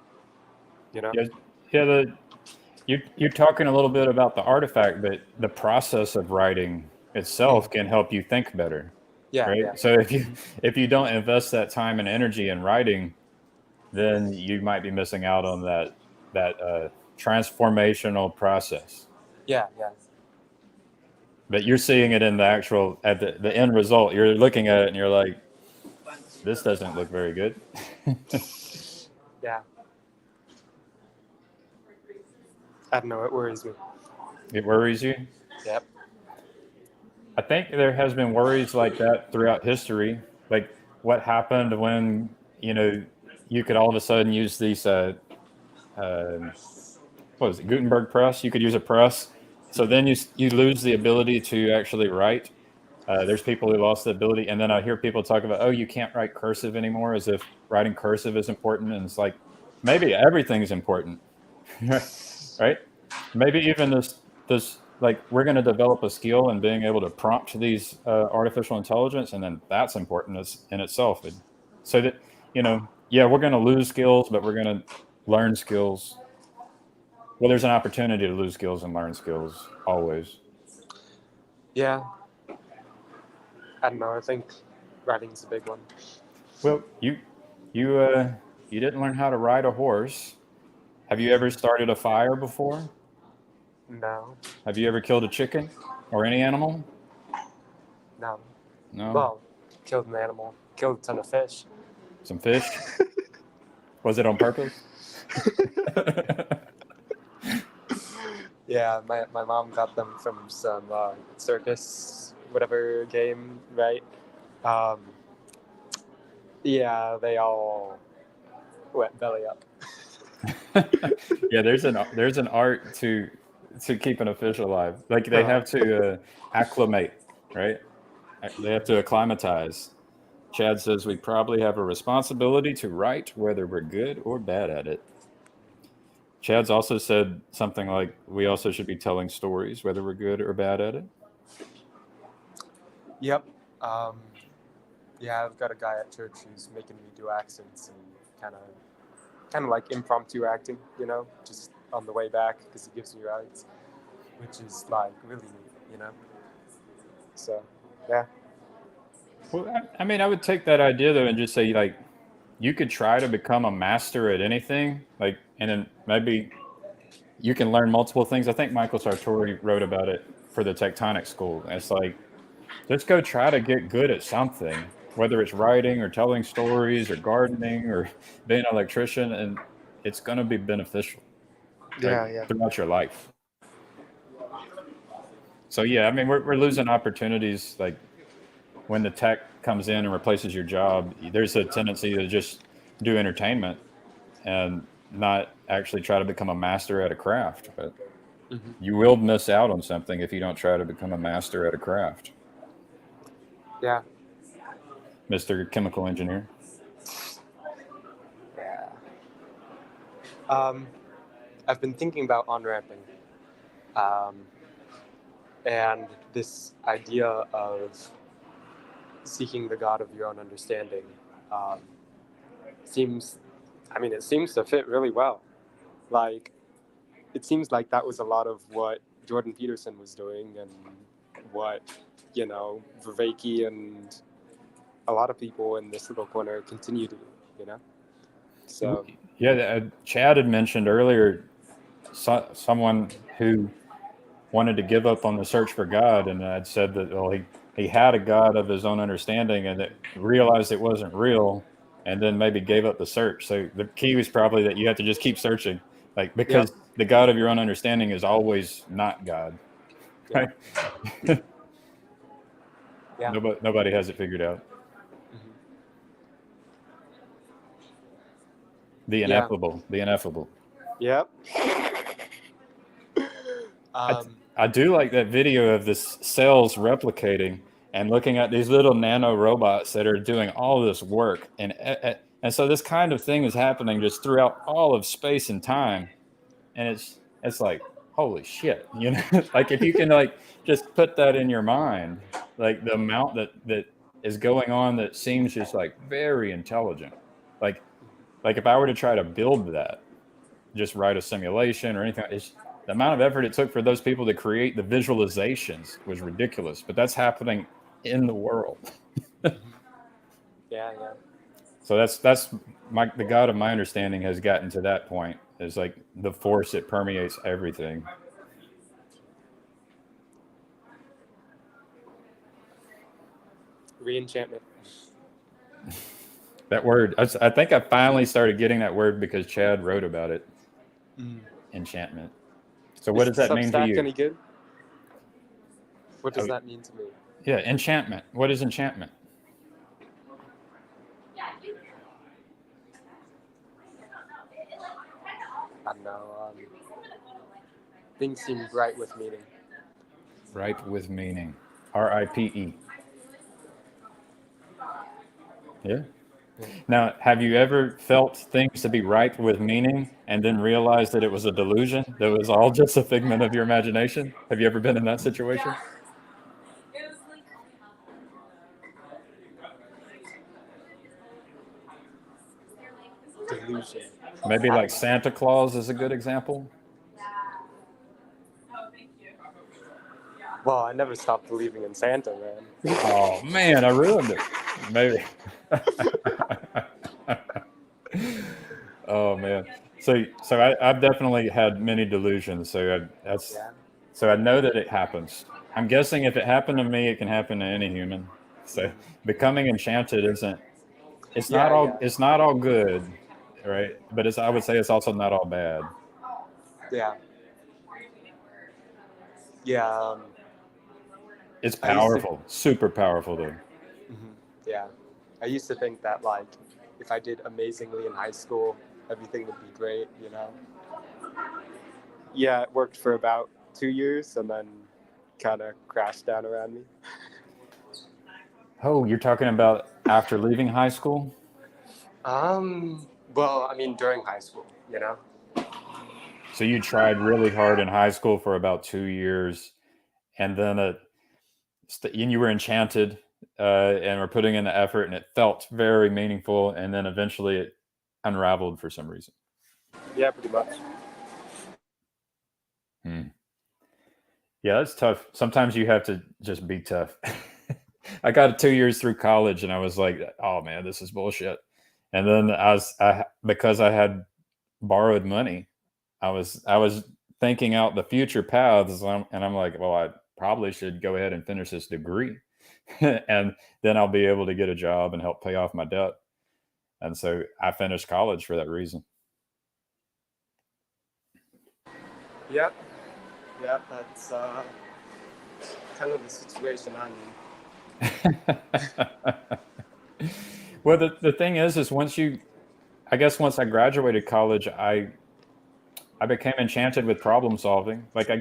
Yeah. You're talking a little bit about the artifact, but the process of writing itself can help you think better. Yeah. Right. Yeah. So if you don't invest that time and energy in writing, then you might be missing out on that transformational process. Yeah. But you're seeing it in at the end result. You're looking at it and you're like, this doesn't look very good. Yeah. I don't know. It worries me. It worries you? Yep. I think there has been worries like that throughout history. Like what happened when, you could all of a sudden use these, what was it, Gutenberg press? You could use a press. So then you lose the ability to actually write. There's people who lost the ability. And then I hear people talk about, oh, you can't write cursive anymore, as if writing cursive is important. And it's like, maybe everything's important. Right? Maybe even this like we're going to develop a skill in being able to prompt these artificial intelligence, and then that's important in itself. So that yeah, we're going to lose skills, but we're going to learn skills. Well, there's an opportunity to lose skills and learn skills always. Yeah. I don't know. I think writing's a big one. Well, you didn't learn how to ride a horse. Have you ever started a fire before? No. Have you ever killed a chicken or any animal? No. No. Well, killed an animal. Killed a ton of fish. Some fish? Was it on purpose? Yeah, my mom got them from some circus, whatever game, right? Yeah, they all went belly up. Yeah, there's an art to keeping a fish alive. Like they have to acclimate, right? They have to acclimatize. Chad says we probably have a responsibility to write whether we're good or bad at it. Chad's also said something like we also should be telling stories whether we're good or bad at it. Yep. Yeah, I've got a guy at church who's making me do accents and kind of like impromptu acting, just on the way back because he gives me rides, which is like really neat, So, yeah. Well, I mean, I would take that idea though and just say like, you could try to become a master at anything, like, and then maybe you can learn multiple things. I think Michael Sartori wrote about it for the Tectonic School. It's like, just go try to get good at something, whether it's writing or telling stories or gardening or being an electrician, and it's going to be beneficial Yeah, yeah. throughout your life. So yeah, I mean, we're losing opportunities. Like when the tech comes in and replaces your job, there's a tendency to just do entertainment and not actually try to become a master at a craft. But you will miss out on something if you don't try to become a master at a craft. Yeah. Mr. Chemical Engineer. Yeah. I've been thinking about on-ramping. And this idea of seeking the God of your own understanding seems to fit really well. Like, it seems like that was a lot of what Jordan Peterson was doing and what, Vervaeke and a lot of people in this little corner continue to do, So, yeah, Chad had mentioned earlier someone who wanted to give up on the search for God, and I'd said that he had a God of his own understanding, and that realized it wasn't real, and then maybe gave up the search. So the key was probably that you have to just keep searching, like because the God of your own understanding is always not God. Right? Yeah. Nobody has it figured out. The ineffable. Yep. I do like that video of this cells replicating and looking at these little nano robots that are doing all this work, and so this kind of thing is happening just throughout all of space and time, and it's like, holy shit, like if you can like just put that in your mind, like the amount that is going on that seems just like very intelligent, like if I were to try to build that, just write a simulation or anything, the amount of effort it took for those people to create the visualizations was ridiculous, but that's happening in the world. Yeah. So that's the God of my understanding has gotten to that point. It's like the force that permeates everything. Reenchantment. That word, I think I finally started getting that word because Chad wrote about it. Enchantment. So what does that mean to you? Any good? What does that mean to me? Yeah, enchantment. What is enchantment? I don't know. Things seem bright with meaning. Ripe with meaning. RIPE. Yeah. Now, have you ever felt things to be ripe with meaning and then realized that it was a delusion? That was all just a figment of your imagination? Have you ever been in that situation? Delusion. Maybe like Santa Claus is a good example. Well, I never stopped believing in Santa, man. Oh man, I ruined it. Maybe. Oh man. So I've definitely had many delusions. So I know that it happens. I'm guessing if it happened to me, it can happen to any human. So becoming enchanted isn't. It's not all good, right? But I would say it's also not all bad. Yeah. Yeah. It's powerful, super powerful though. Yeah. I used to think that like if I did amazingly in high school, everything would be great, Yeah, it worked for about 2 years and then kind of crashed down around me. Oh, you're talking about after leaving high school? Well, I mean during high school, So you tried really hard in high school for about 2 years, and then and you were enchanted and were putting in the effort, and it felt very meaningful, and then eventually it unraveled for some reason. Yeah, pretty much. Yeah, that's tough. Sometimes you have to just be tough. I got 2 years through college, and I was like, "Oh man, this is bullshit." And then because I had borrowed money, I was thinking out the future paths, and I'm like, "Well, I probably should go ahead and finish this degree, and then I'll be able to get a job and help pay off my debt." And so I finished college for that reason. Yep. Yep. That's kind of the situation I'm in. Well, the thing is I guess once I graduated college, I became enchanted with problem solving. Like I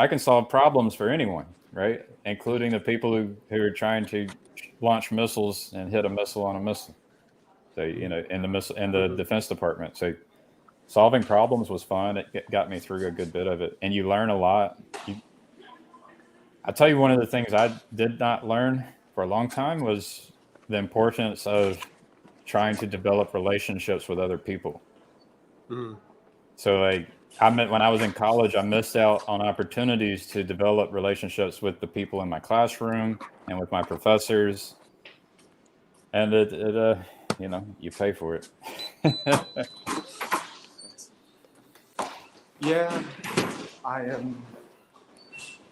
can solve problems for anyone, right? Including the people who are trying to launch missiles and hit a missile on a missile. So, in the defense department. So solving problems was fun. It got me through a good bit of it, and you learn a lot. I tell you, one of the things I did not learn for a long time was the importance of trying to develop relationships with other people. Mm. So when I was in college, I missed out on opportunities to develop relationships with the people in my classroom and with my professors. And you pay for it. Yeah, I am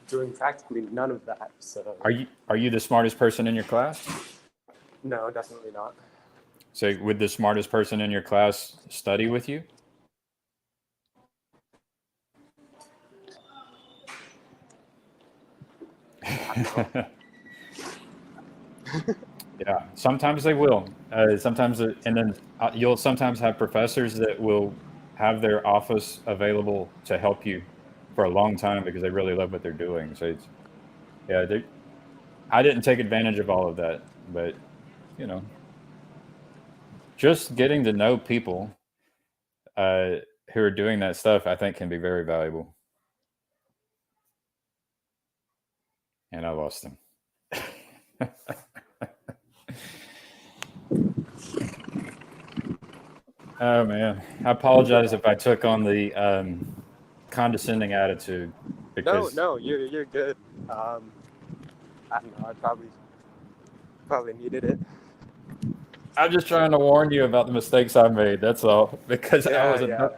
doing practically none of that. So Are you the smartest person in your class? no, definitely not. So would the smartest person in your class study with you? Yeah, sometimes they will. And then you'll sometimes have professors that will have their office available to help you for a long time because they really love what they're doing. So I didn't take advantage of all of that, but you know, just getting to know people who are doing that stuff, I think, can be very valuable. And I lost them. Oh man, I apologize if I took on the condescending attitude. Because No, you're good. I don't know. I probably needed it. I'm just trying to warn you about the mistakes I made. That's all. Because Yeah.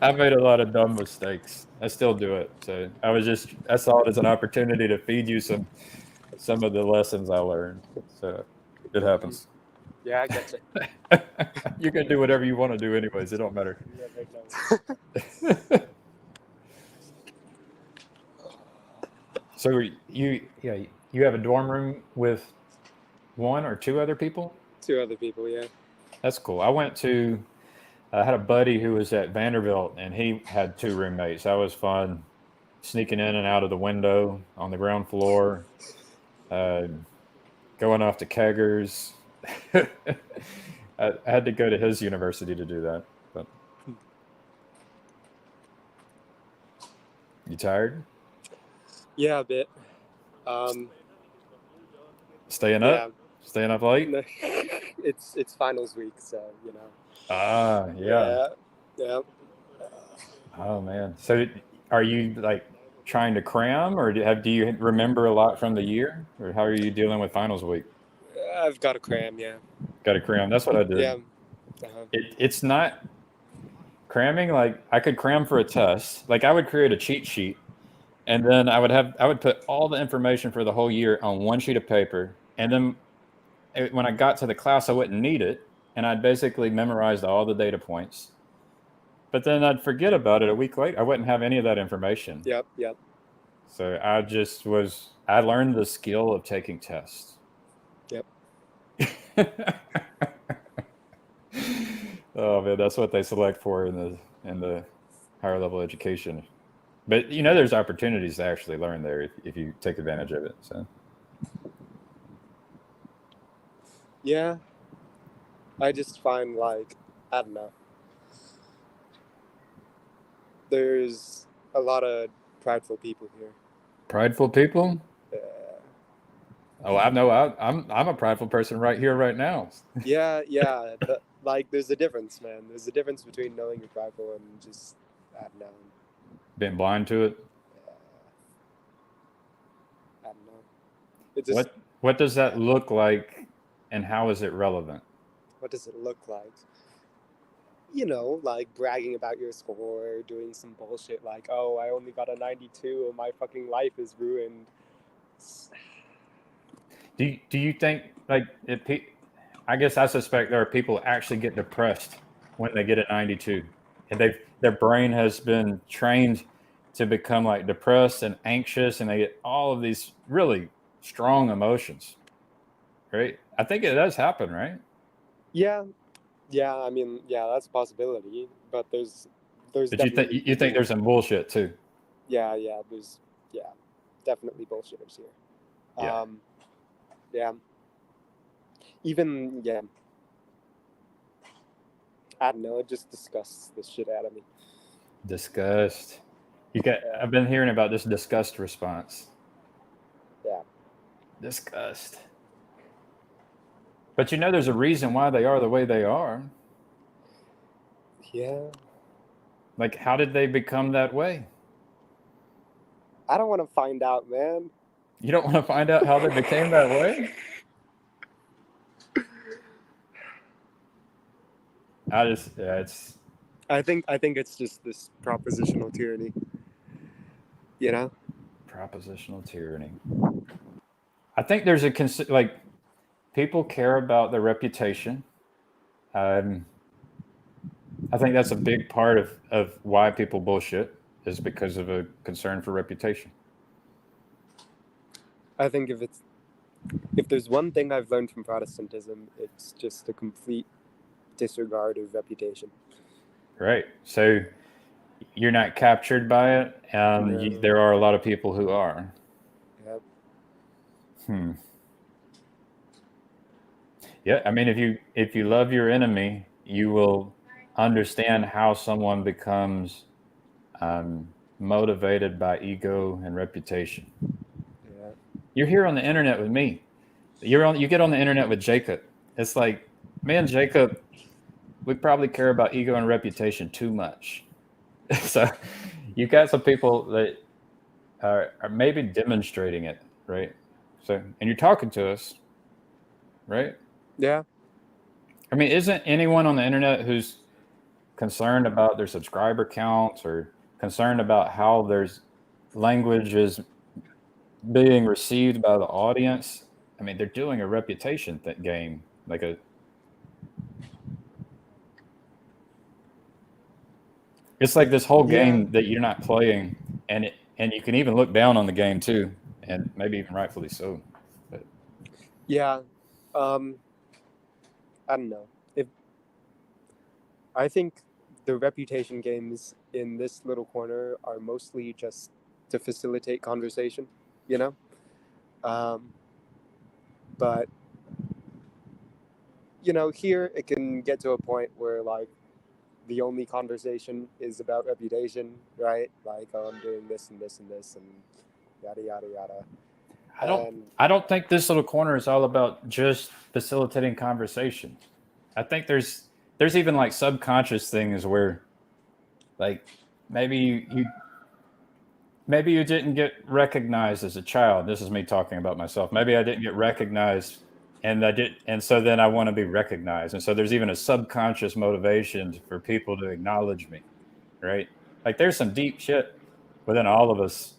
I made a lot of dumb mistakes. I still do it. So I saw it as an opportunity to feed you some of the lessons I learned. So it happens. Yeah, I get you. You can do whatever you want to do, anyways. It don't matter. Yeah, big nose. So you have a dorm room with one or two other people? 2 other people, yeah. That's cool. I had a buddy who was at Vanderbilt, and he had 2 roommates. That was fun, sneaking in and out of the window on the ground floor, going off to keggers. I had to go to his university to do that. But you tired? Yeah, a bit. Staying Yeah. up? Staying up late? It's finals week, so Ah, yeah. Yeah. Oh man. So are you like trying to cram, or do you remember a lot from the year, or how are you dealing with finals week? I've got a cram, yeah. Got to cram. That's what I did. Yeah. Uh-huh. It's not cramming. Like I could cram for a test. Like I would create a cheat sheet, and then I would put all the information for the whole year on one sheet of paper, and then when I got to the class, I wouldn't need it, and I'd basically memorized all the data points. But then I'd forget about it a week later. I wouldn't have any of that information. Yep. So I learned the skill of taking tests. Yep. Oh man, that's what they select for in the higher level education. But there's opportunities to actually learn there if you take advantage of it. So Yeah. I just find I don't know. There's a lot of prideful people here. prideful people. Yeah. Oh, I know. I'm a prideful person right here, right now. Yeah. There's a difference, man. There's a difference between knowing you're prideful and just, I don't know. Being blind to it. I don't know. It just, What does that look like, and how is it relevant? What does it look like? You know, like bragging about your score, doing some bullshit like, oh, I only got a 92 and my fucking life is ruined. Do you think like I guess I suspect there are people who actually get depressed when they get a 92, and their brain has been trained to become like depressed and anxious, and they get all of these really strong emotions. Right? I think it does happen, right? Yeah, yeah. I mean, yeah, that's a possibility. But there's But definitely you think there's some bullshit too? yeah, there's definitely bullshitters here. Yeah. Yeah. Even I don't know. It just disgusts the shit out of me. Disgust. I've been hearing about this disgust response. Yeah. Disgust. But there's a reason why they are the way they are. Yeah. Like, how did they become that way? I don't want to find out, man. You don't want to find out how they became that way? It's. I think it's just this propositional tyranny. You know? Propositional tyranny. I think there's like, people care about their reputation. I think that's a big part of why people bullshit, is because of a concern for reputation. I think if there's one thing I've learned from Protestantism, it's just a complete disregard of reputation. Right. So you're not captured by it, and No. there are a lot of people who are. Yep. Yeah, I mean, if you love your enemy, you will understand how someone becomes motivated by ego and reputation. Yeah. You're here on the internet with me. You get on the internet with Jacob. It's like, me and Jacob, we probably care about ego and reputation too much. So you got some people that are maybe demonstrating it, right? So, and you're talking to us, right? Yeah. I mean, isn't anyone on the internet who's concerned about their subscriber counts or concerned about how their language is being received by the audience? I mean, they're doing a reputation game, like it's like this whole game that you're not playing, and you can even look down on the game too, and maybe even rightfully so. But yeah, I don't know. I think the reputation games in this little corner are mostly just to facilitate conversation, you know. But here it can get to a point where like the only conversation is about reputation, right? Like, oh, I'm doing this and this and this and yada yada yada. I don't think this little corner is all about just facilitating conversation. I think there's even like subconscious things where, like, maybe you didn't get recognized as a child. This is me talking about myself. Maybe I didn't get recognized, and so then I want to be recognized. And so there's even a subconscious motivation for people to acknowledge me, right? Like, there's some deep shit within all of us.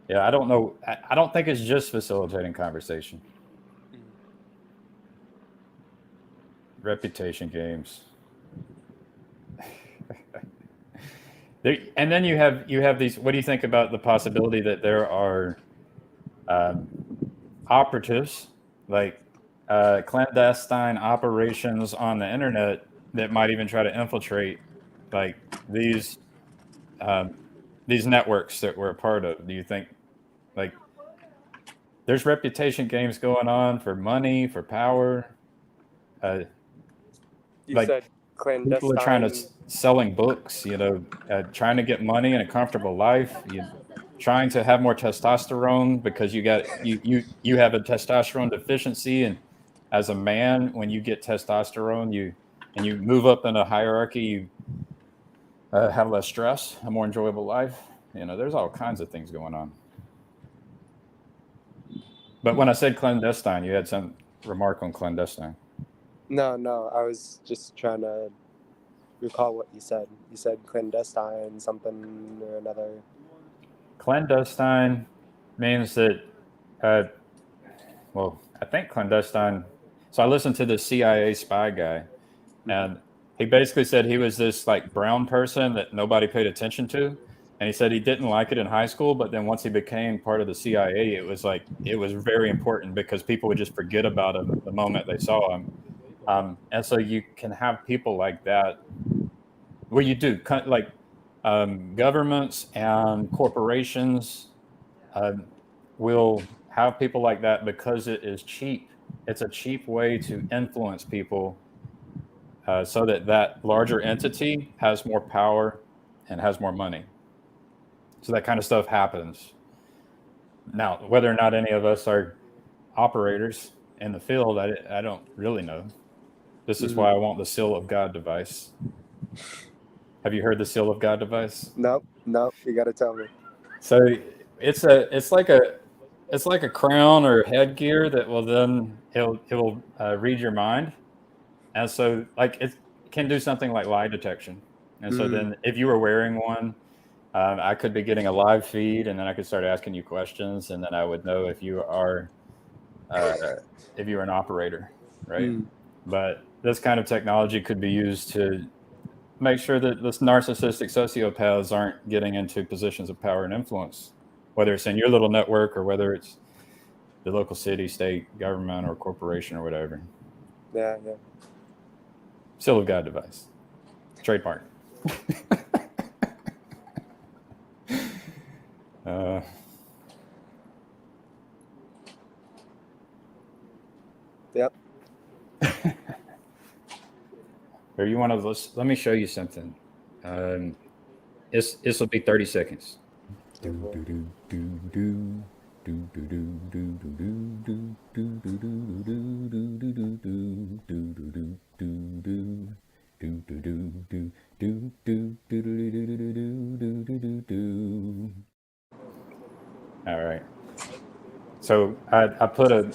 Yeah, I don't know. I don't think it's just facilitating conversation. Reputation games. And then you have these. What do you think about the possibility that there are operatives, like clandestine operations on the internet that might even try to infiltrate, like, these networks that we're a part of? Do you think, like, there's reputation games going on for money, for power? You like, said clandestine. People are trying to selling books, trying to get money and a comfortable life. Trying to have more testosterone because you have a testosterone deficiency, and as a man, when you get testosterone, you move up in a hierarchy, you have less stress, a more enjoyable life. There's all kinds of things going on. But when I said clandestine, you had some remark on clandestine. No, I was just trying to recall what you said. You said clandestine something or another. Clandestine means that, well, I think clandestine. So I listened to the CIA spy guy, and he basically said he was this like brown person that nobody paid attention to. And he said he didn't like it in high school, but then once he became part of the CIA, it was very important because people would just forget about him the moment they saw him. And so you can have people like that. Well, you do like governments and corporations will have people like that because it is cheap. It's a cheap way to influence people so that larger entity has more power and has more money. So that kind of stuff happens. Now, whether or not any of us are operators in the field, I don't really know. This is why I want the Seal of God device. Have you heard the Seal of God device? Nope. You got to tell me. So it's like a crown or headgear that will then it will read your mind, and so like it can do something like lie detection. And so then if you were wearing one, I could be getting a live feed, and then I could start asking you questions, and then I would know if you are an operator, right? But this kind of technology could be used to make sure that this narcissistic sociopaths aren't getting into positions of power and influence, whether it's in your little network or whether it's the local city, state, government, or corporation or whatever. Yeah. Seal of God device. Trademark. Yep. Or you want to let me show you something. This will be 30 seconds. All right. So I put a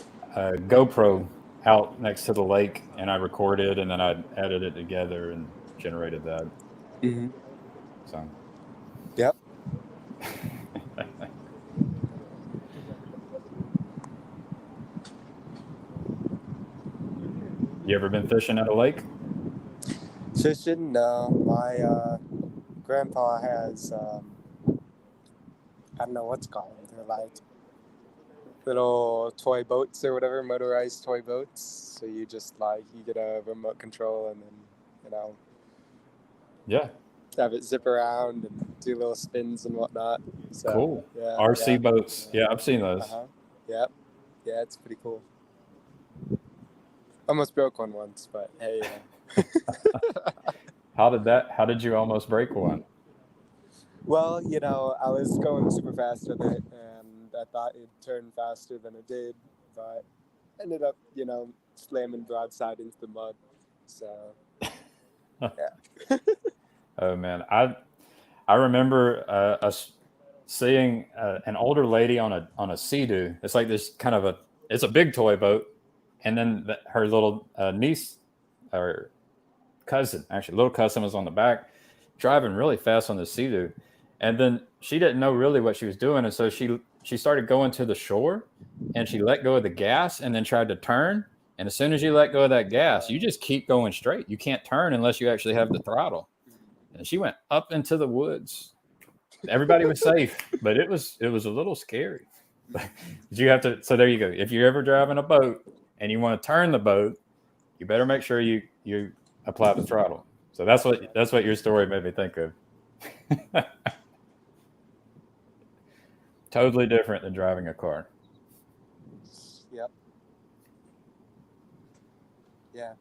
GoPro out next to the lake, and I recorded, and then I edited it together and generated that. So. Yep. You ever been fishing at a lake? Fishing? No. My grandpa has I don't know what's called. They're like little toy boats or whatever, motorized toy boats. So you just you get a remote control and then Yeah. have it zip around and do little spins and whatnot. So, Cool. Yeah, RC boats. Yeah, I've seen those. Yep. Yeah, it's pretty cool. Almost broke one once, but hey. How did you almost break one? Well, I was going super fast with it, and I thought it'd turn faster than it did, but ended up, slamming broadside into the mud. So, yeah. Oh man, I remember us seeing an older lady on a Sea-Doo. It's like this kind of it's a big toy boat, and then her little niece or cousin, actually little cousin, was on the back driving really fast on the Sea-Doo, and then she didn't know really what she was doing, and so she started going to the shore, and she let go of the gas and then tried to turn. And as soon as you let go of that gas, you just keep going straight. You can't turn unless you actually have the throttle. And she went up into the woods. Everybody was safe, but it was a little scary. You have to. So there you go. If you're ever driving a boat and you want to turn the boat, you better make sure you apply the throttle. So that's what your story made me think of. Totally different than driving a car. Yep. Yeah.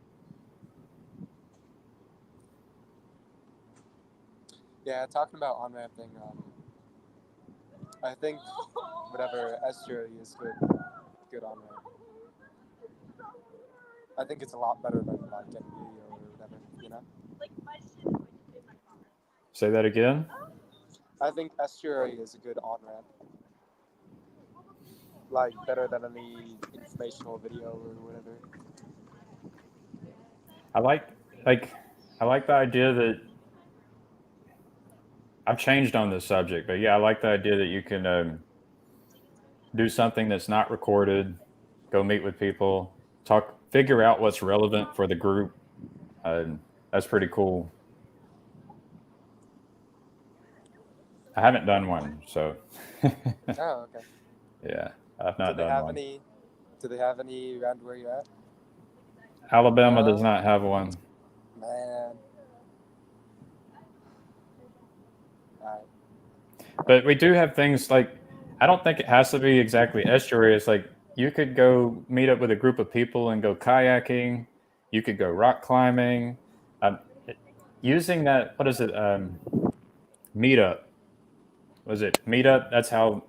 Yeah, talking about on-ramping, I think whatever estuary is good on-ramp. I think it's a lot better than like NB or whatever, Say that again? I think estuary is a good on-ramp. like better than any informational video or whatever. I like the idea that I've changed on this subject, but yeah, I like the idea that you can do something that's not recorded, go meet with people, talk, figure out what's relevant for the group. That's pretty cool. I haven't done one, so Oh, okay. yeah, I've not Do they done have one. any? Do they have any around where you're at? Alabama No? does not have one. Man. Alright. But we do have things like, I don't think it has to be exactly estuary. It's like you could go meet up with a group of people and go kayaking. You could go rock climbing. Using that, what is it? Meetup. Was it Meetup? That's how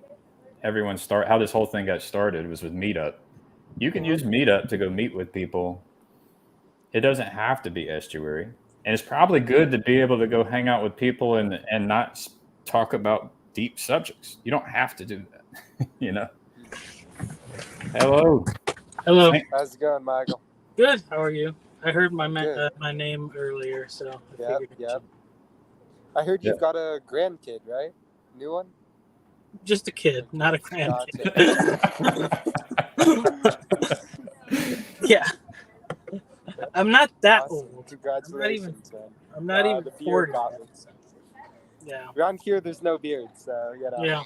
how this whole thing got started, was with Meetup. You can use Meetup to go meet with people. It doesn't have to be estuary. And it's probably good to be able to go hang out with people and not talk about deep subjects. You don't have to do that, you know. Hello. Hello. How's it going, Michael? Good. How are you? I heard my Good. my name earlier, so I Yep, figured yep. I heard you've Yeah. got a grandkid, right? New one? just a kid, not a grandkid. Yeah. I'm not that Awesome. old. Congratulations, man. I'm not even the beard 40. got me. Yeah. Around here, there's no beard, so Yeah.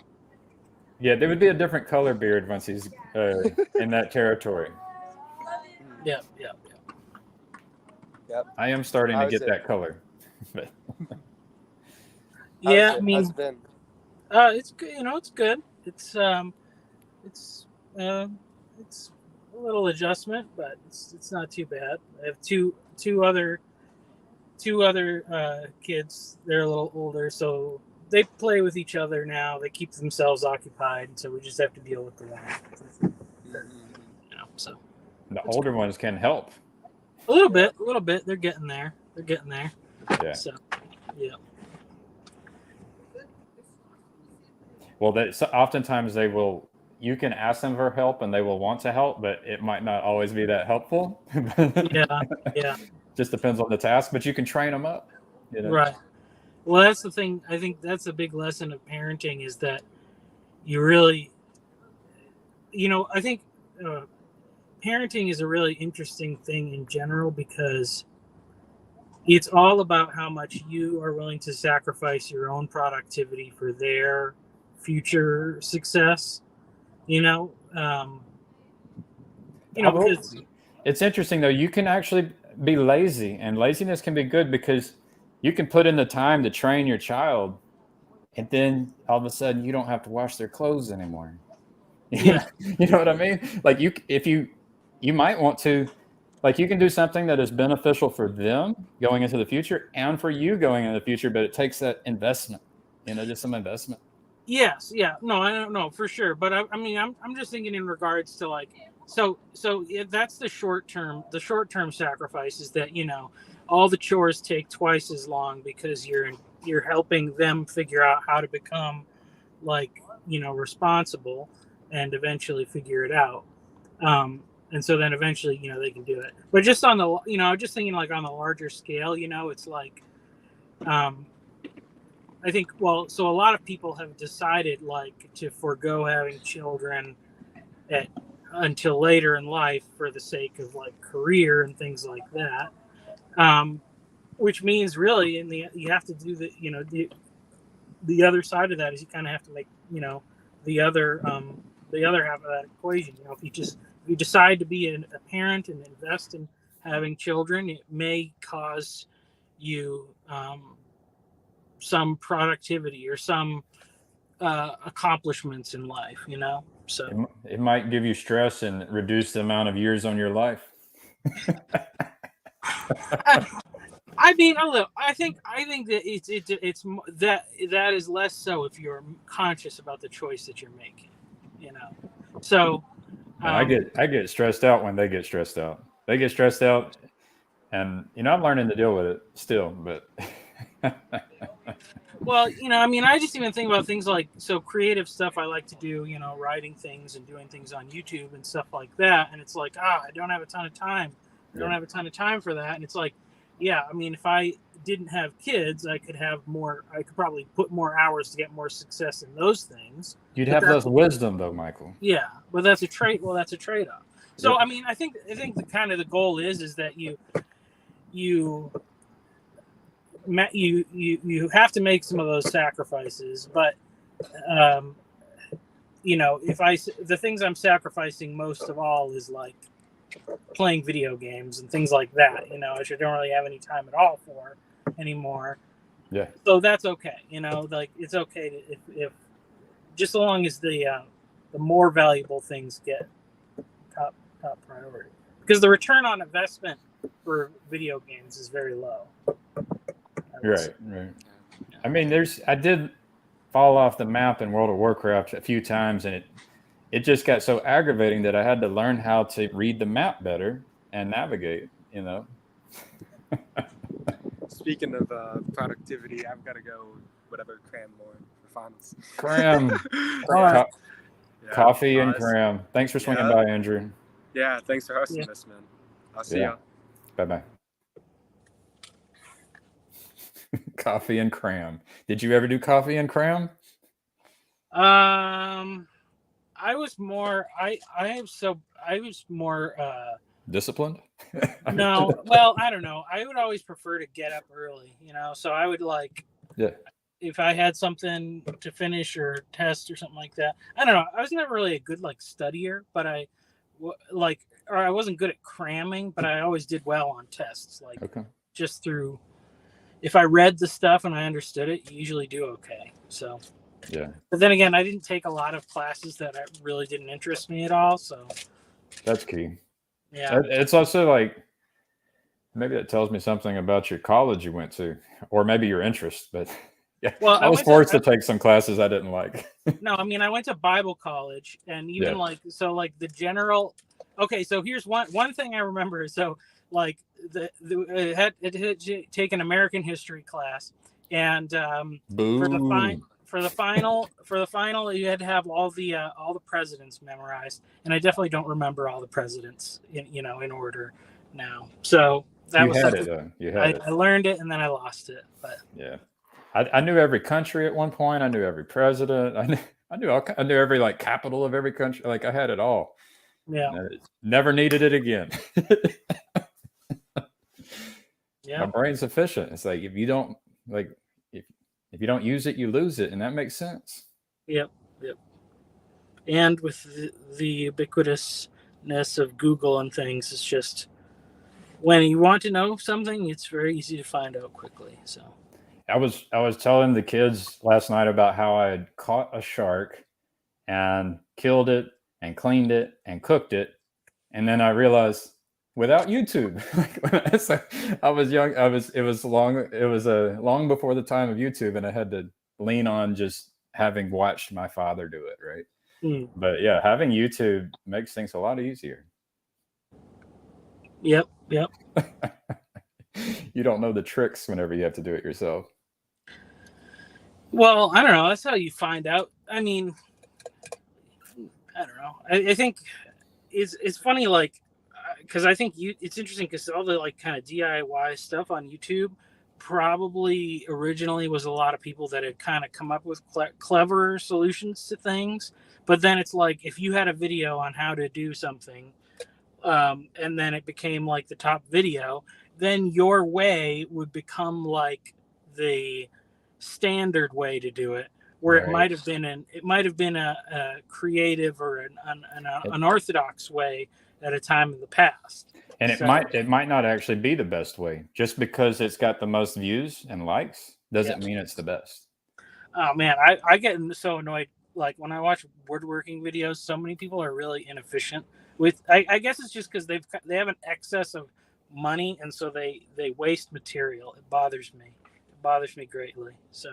Yeah, there would be a different color beard once he's in that territory. Yeah. Yeah. I am starting to How's get it? that color. But Yeah. How's I it? mean, How's it been? it's good. You know, it's good. It's a little adjustment, but it's not too bad. I have two other kids. They're a little older, so they play with each other now. They keep themselves occupied, so we just have to deal with the one. You know, so the older ones can help. a little bit. They're getting there. Yeah. So, yeah. Well, so oftentimes you can ask them for help and they will want to help, but it might not always be that helpful. Yeah. Just depends on the task, but you can train them up. You know? Right. Well, that's the thing. I think that's a big lesson of parenting is that you really, I think parenting is a really interesting thing in general because it's all about how much you are willing to sacrifice your own productivity for their future success. Because It's interesting though. You can actually be lazy, and laziness can be good because you can put in the time to train your child, and then all of a sudden you don't have to wash their clothes anymore. Yeah. You know what I mean? Like you might want to, like you can do something that is beneficial for them going into the future and for you going into the future, but it takes that investment, just some investment. Yes, yeah, no, I don't know for sure, but I mean, I'm just thinking in regards to like, so that's the short term sacrifice is that all the chores take twice as long because you're helping them figure out how to become like responsible and eventually figure it out, and so then eventually they can do it. But just on the just thinking like on the larger scale, it's like. I think, so a lot of people have decided like to forego having children until later in life for the sake of like career and things like that. Which means really you have to do the other side of that is you kind of have to make, the other half of that equation. If you decide to be a parent and invest in having children, it may cause you, some productivity or some accomplishments in life, so It might give you stress and reduce the amount of years on your life. I mean, I think that it's that is less so if you're conscious about the choice that you're making, so I get stressed out when they get stressed out. They get stressed out, and I'm learning to deal with it still, but Well, I mean, I just even think about things like creative stuff I like to do, writing things and doing things on YouTube and stuff like that. And it's like, I don't have a ton of time. I don't Yeah. have a ton of time for that. And it's like, yeah, I mean, if I didn't have kids, I could probably put more hours to get more success in those things. You'd But have that's- less wisdom though, Michael. Yeah, but that's a trade. Well, that's a trade-off. So, Yeah. I mean, I think the kind of the goal is that you have to make some of those sacrifices, but the things I'm sacrificing most of all is like playing video games and things like that, which I don't really have any time at all for anymore. Yeah. So that's okay, like it's okay to, if just so long as the more valuable things get top priority, because the return on investment for video games is very low. Right. I mean, I did fall off the map in World of Warcraft a few times, and it just got so aggravating that I had to learn how to read the map better and navigate. Speaking of productivity, I've got to go, cram more for finals. Cram. All right. Yeah, Coffee and guys. cram. Thanks for swinging Yeah. by, Andrew. Yeah, thanks for hosting Yeah. this, man. I'll see Yeah. ya. Bye-bye. Coffee and cram. Did you ever do coffee and cram? I was more Disciplined? no, well, I don't know. I would always prefer to get up early, so I would Yeah. if I had something to finish or test or something like that. I don't know. I was never really a good studier, but I wasn't good at cramming, but I always did well on tests. Okay. Just through, if I read the stuff and I understood it, you usually do okay. So, Yeah. but then again, I didn't take a lot of classes that really didn't interest me at all. So, That's key. yeah. It's also maybe that tells me something about your college you went to, or maybe your interest. But yeah, Well, I was went forced to take some classes I didn't like. No, I mean, I went to Bible college, and even the general. Okay, so here's one thing I remember. So it had taken American history class, and Boo. for the final you had to have all the presidents memorized, and I definitely don't remember all the presidents in order now. So that was had something it though. You had it. I learned it and then I lost it. But Yeah. I knew every country at one point. I knew every president. I knew every capital of every country. I had it all. yeah, Never needed it again. yeah. My brain's efficient. It's if you don't if you don't use it, you lose it, and that makes sense. Yep. And with the ubiquitousness of Google and things, it's just when you want to know something, it's very easy to find out quickly. So I was telling the kids last night about how I had caught a shark and killed it and cleaned it and cooked it, and then I realized without YouTube. I was young. It was long before the time of YouTube, and I had to lean on just having watched my father do it. Right. But yeah, having YouTube makes things a lot easier. Yep. You don't know the tricks whenever you have to do it yourself. Well, I don't know. That's how you find out. I mean, I don't know. I think it's funny, because I think it's interesting because all the kind of DIY stuff on YouTube probably originally was a lot of people that had kind of come up with clever solutions to things. But then it's if you had a video on how to do something, and then it became the top video, then your way would become the standard way to do it, where Right. it might have been a creative or an unorthodox way at a time in the past. And it might not actually be the best way. Just because it's got the most views and likes doesn't mean it's the best. Oh man, I get so annoyed. When I watch woodworking videos, so many people are really inefficient with. I guess it's just because they have an excess of money, and so they waste material. It bothers me. It bothers me greatly. So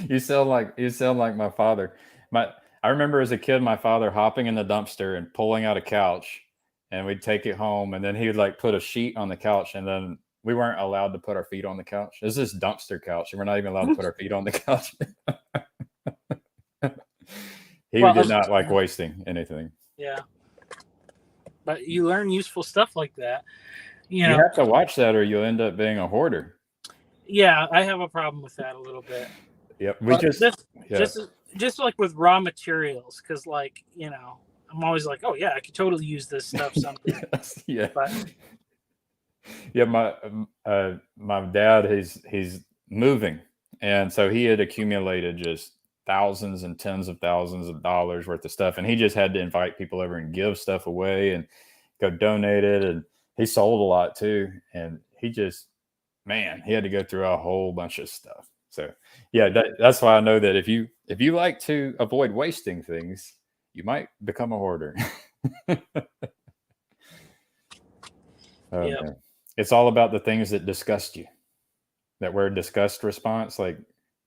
You sound like my father. I remember as a kid, my father hopping in the dumpster and pulling out a couch, and we'd take it home, and then he would put a sheet on the couch, and then we weren't allowed to put our feet on the couch. This is this dumpster couch, and we're not even allowed to put our feet on the couch. He Well, did not like wasting anything. Yeah. But you learn useful stuff like that. You You know, have to watch that, or you'll end up being a hoarder. yeah, I have a problem with that a little bit. Yep. We But just yeah. just like with raw materials, because like, you know, I'm always like, oh yeah, I could totally use this stuff something. Yes, yeah. But Yeah, my dad, he's moving, and so he had accumulated just thousands and tens of thousands of dollars worth of stuff, and he just had to invite people over and give stuff away and go donate it, and he sold a lot too, and he just, man, he had to go through a whole bunch of stuff. So yeah, that's why I know that if you like to avoid wasting things, you might become a hoarder. Oh, Yeah. man. It's all about the things that disgust you. That word disgust response. Like,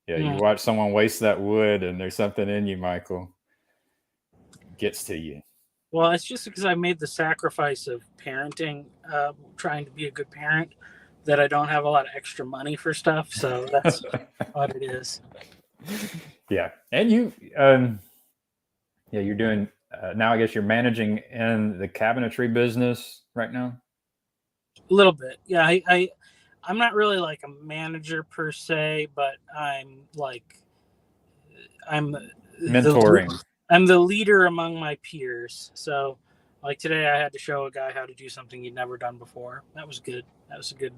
yeah, you Mm. watch someone waste that wood and there's something in you, Michael. Gets to you. well, it's just because I made the sacrifice of parenting, trying to be a good parent, that I don't have a lot of extra money for stuff. So that's what it is. Yeah. And you, yeah, you're doing, now I guess you're managing in the cabinetry business right now. A little bit. Yeah, I'm not really like a manager per se, but I'm Mentoring. I'm the leader among my peers. So like today I had to show a guy how to do something he'd never done before. That was good. That was a good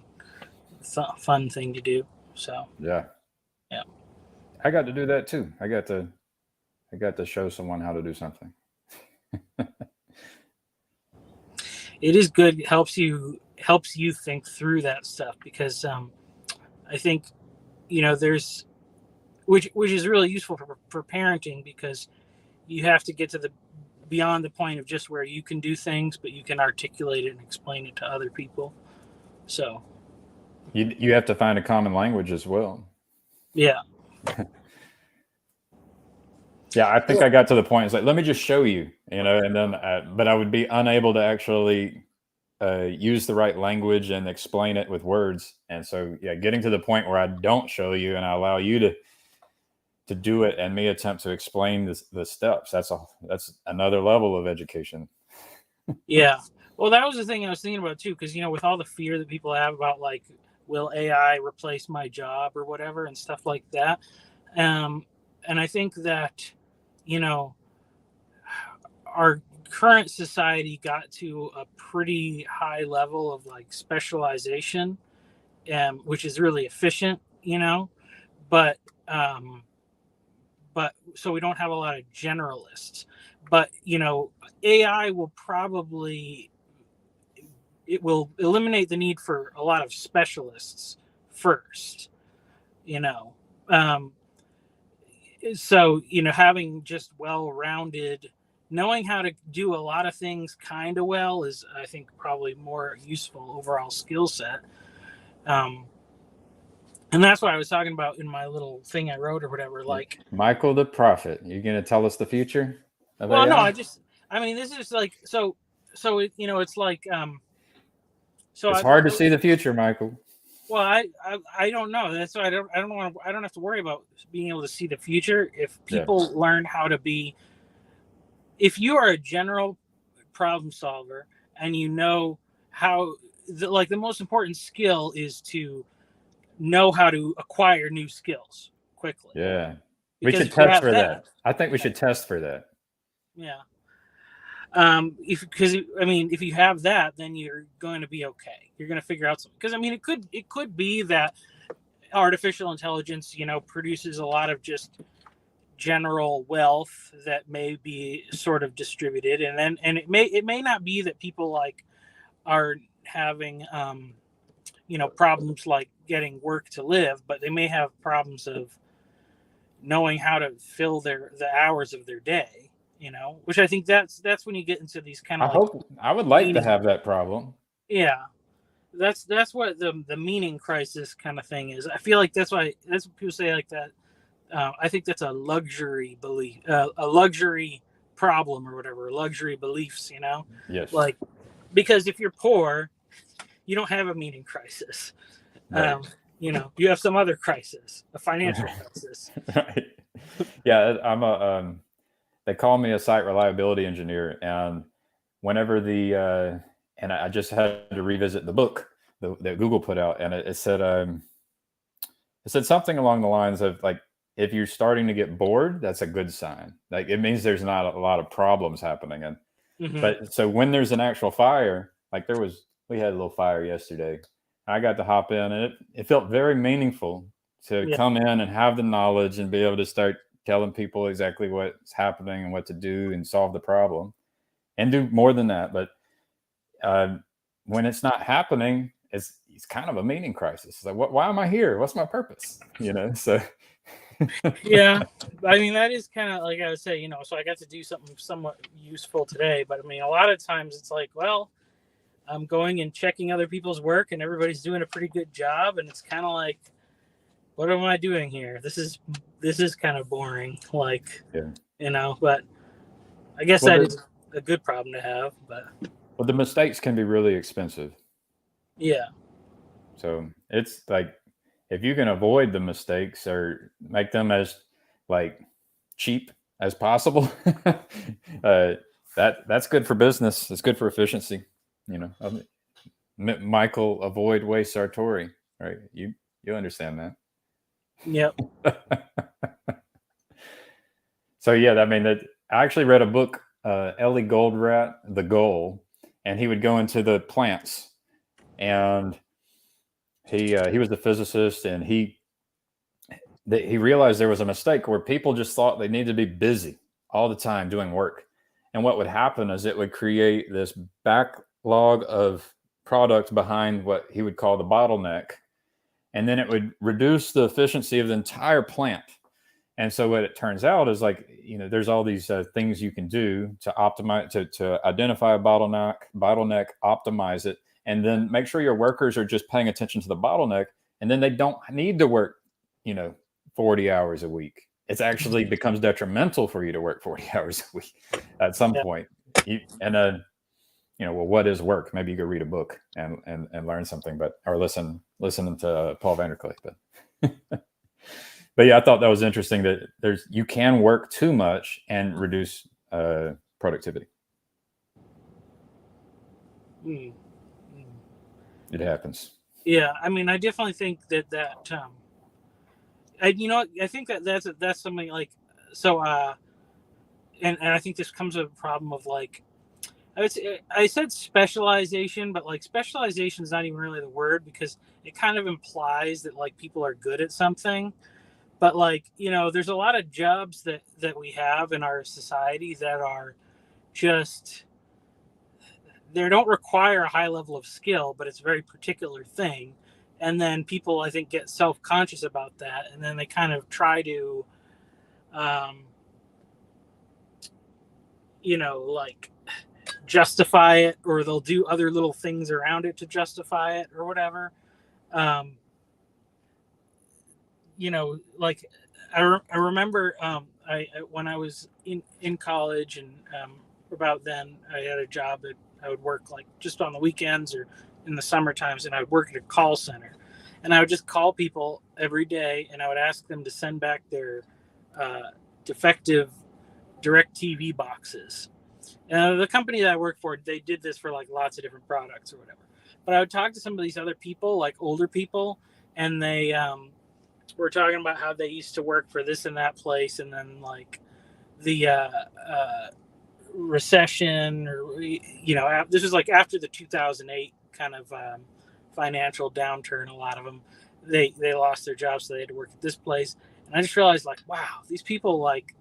fun thing to do. So Yeah. Yeah. I got to do that too. I got to show someone how to do something. it is good. It helps you think through that stuff, because I think, you know, there's which is really useful for parenting, because you have to get to the beyond the point of just where you can do things, but you can articulate it and explain it to other people. So You have to find a common language as well. yeah. Yeah, I think I got to the point. It's like, let me just show you, and then, but I would be unable to actually use the right language and explain it with words. And so, yeah, getting to the point where I don't show you and I allow you to do it, and me attempt to explain the steps. That's another level of education. Yeah. Well, that was the thing I was thinking about too, because, you know, with all the fear that people have about like, will AI replace my job or whatever and stuff like that. And I think that, you know, our current society got to a pretty high level of like specialization, which is really efficient, you know, but so we don't have a lot of generalists. But, you know, AI will probably, it will eliminate the need for a lot of specialists first, you know. So, you know, having just well-rounded, knowing how to do a lot of things kind of well is, I think, probably more useful overall skill set. And that's what I was talking about in my little thing I wrote or whatever. Like, Michael the Prophet, you going to tell us the future of well, AI? no, I mean, this is like, so it, you know, it's like, so it's hard to see the future, Michael. Well, I don't know. That's why I don't have to worry about being able to see the future. If people learn how to be, if you are a general problem solver and you know how, the most important skill is to know how to acquire new skills quickly. Yeah. We Because should if you test have for that. I think we should test for that. Yeah. Because I mean, if you have that, then you're going to be okay. You're going to figure out something. Because I mean, it could be that artificial intelligence, you know, produces a lot of just general wealth that may be sort of distributed, and it may not be that people like are having you know, problems like getting work to live, but they may have problems of knowing how to fill the hours of their day, you know, which I think that's when you get into these kind of I would like to have that problem. Yeah. That's what the meaning crisis kind of thing is. I feel like that's what people say like that. I think that's a luxury belief, a luxury problem or whatever, luxury beliefs, you know? Yes. Like, because if you're poor, you don't have a meaning crisis. Right. You have some other crisis, a financial crisis. Right. Yeah, I'm a. They call me a site reliability engineer, and whenever and I just had to revisit the book that Google put out, and it said something along the lines of like, if you're starting to get bored, that's a good sign. Like it means there's not a lot of problems happening. And but so when there's an actual fire, like we had a little fire yesterday. I got to hop in, and it felt very meaningful to come in and have the knowledge and be able to start telling people exactly what's happening and what to do and solve the problem, and do more than that. But when it's not happening, it's kind of a meaning crisis. It's like, why am I here? What's my purpose? So. Yeah, I mean, that is kind of like I would say, so I got to do something somewhat useful today. But I mean, a lot of times it's like, well, I'm going and checking other people's work, and everybody's doing a pretty good job, and it's kind of like, what am I doing here? This is kind of boring, like, but I guess that is a good problem to have. But the mistakes can be really expensive. Yeah. So it's like, if you can avoid the mistakes or make them as like cheap as possible, that's good for business. It's good for efficiency. Michael, avoid waste Sartori, right? You understand that. Yep. So yeah, I mean, I actually read a book, Ellie Goldratt, The Goal, and he would go into the plants, and he was a physicist, and he realized there was a mistake where people just thought they needed to be busy all the time doing work. And what would happen is it would create this backlog of product behind what he would call the bottleneck. And then it would reduce the efficiency of the entire plant. And so what it turns out is like, there's all these things you can do to optimize, to identify a bottleneck, optimize it, and then make sure your workers are just paying attention to the bottleneck, and then they don't need to work, 40 hours a week. It actually becomes detrimental for you to work 40 hours a week at some point. Well, what is work? Maybe you go read a book and learn something, or listen to Paul Vanderkleef. But yeah, I thought that was interesting that you can work too much and reduce productivity. It happens. Yeah, I mean, I definitely think that I think that's something like, so, and I think this comes with a problem of like, I said specialization, but like specialization is not even really the word, because it kind of implies that like people are good at something. But like, there's a lot of jobs that we have in our society that are just, they don't require a high level of skill, but it's a very particular thing. And then people, I think, get self-conscious about that. And then they kind of try to, like justify it, or they'll do other little things around it to justify it or whatever. Like I remember when I was in college, and about then I had a job that I would work like just on the weekends or in the summer times, and I would work at a call center, and I would just call people every day, and I would ask them to send back their defective DirecTV boxes. And the company that I worked for, they did this for like lots of different products or whatever. But I would talk to some of these other people, like older people, and they were talking about how they used to work for this and that place, and then like the recession, or this was like after the 2008 kind of financial downturn. A lot of them they lost their jobs, so they had to work at this place. And I just realized, like, wow, these people, like,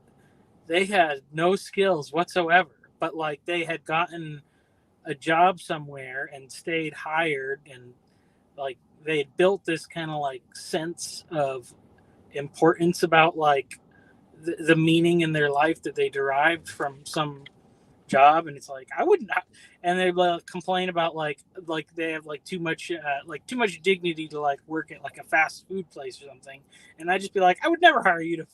they had no skills whatsoever, but like they had gotten a job somewhere and stayed hired, and like they had built this kind of like sense of importance about like the meaning in their life that they derived from some job. And it's like, I would not. And they like complain about like they have like too much dignity to like work at like a fast food place or something. And I'd just be like, I would never hire you to.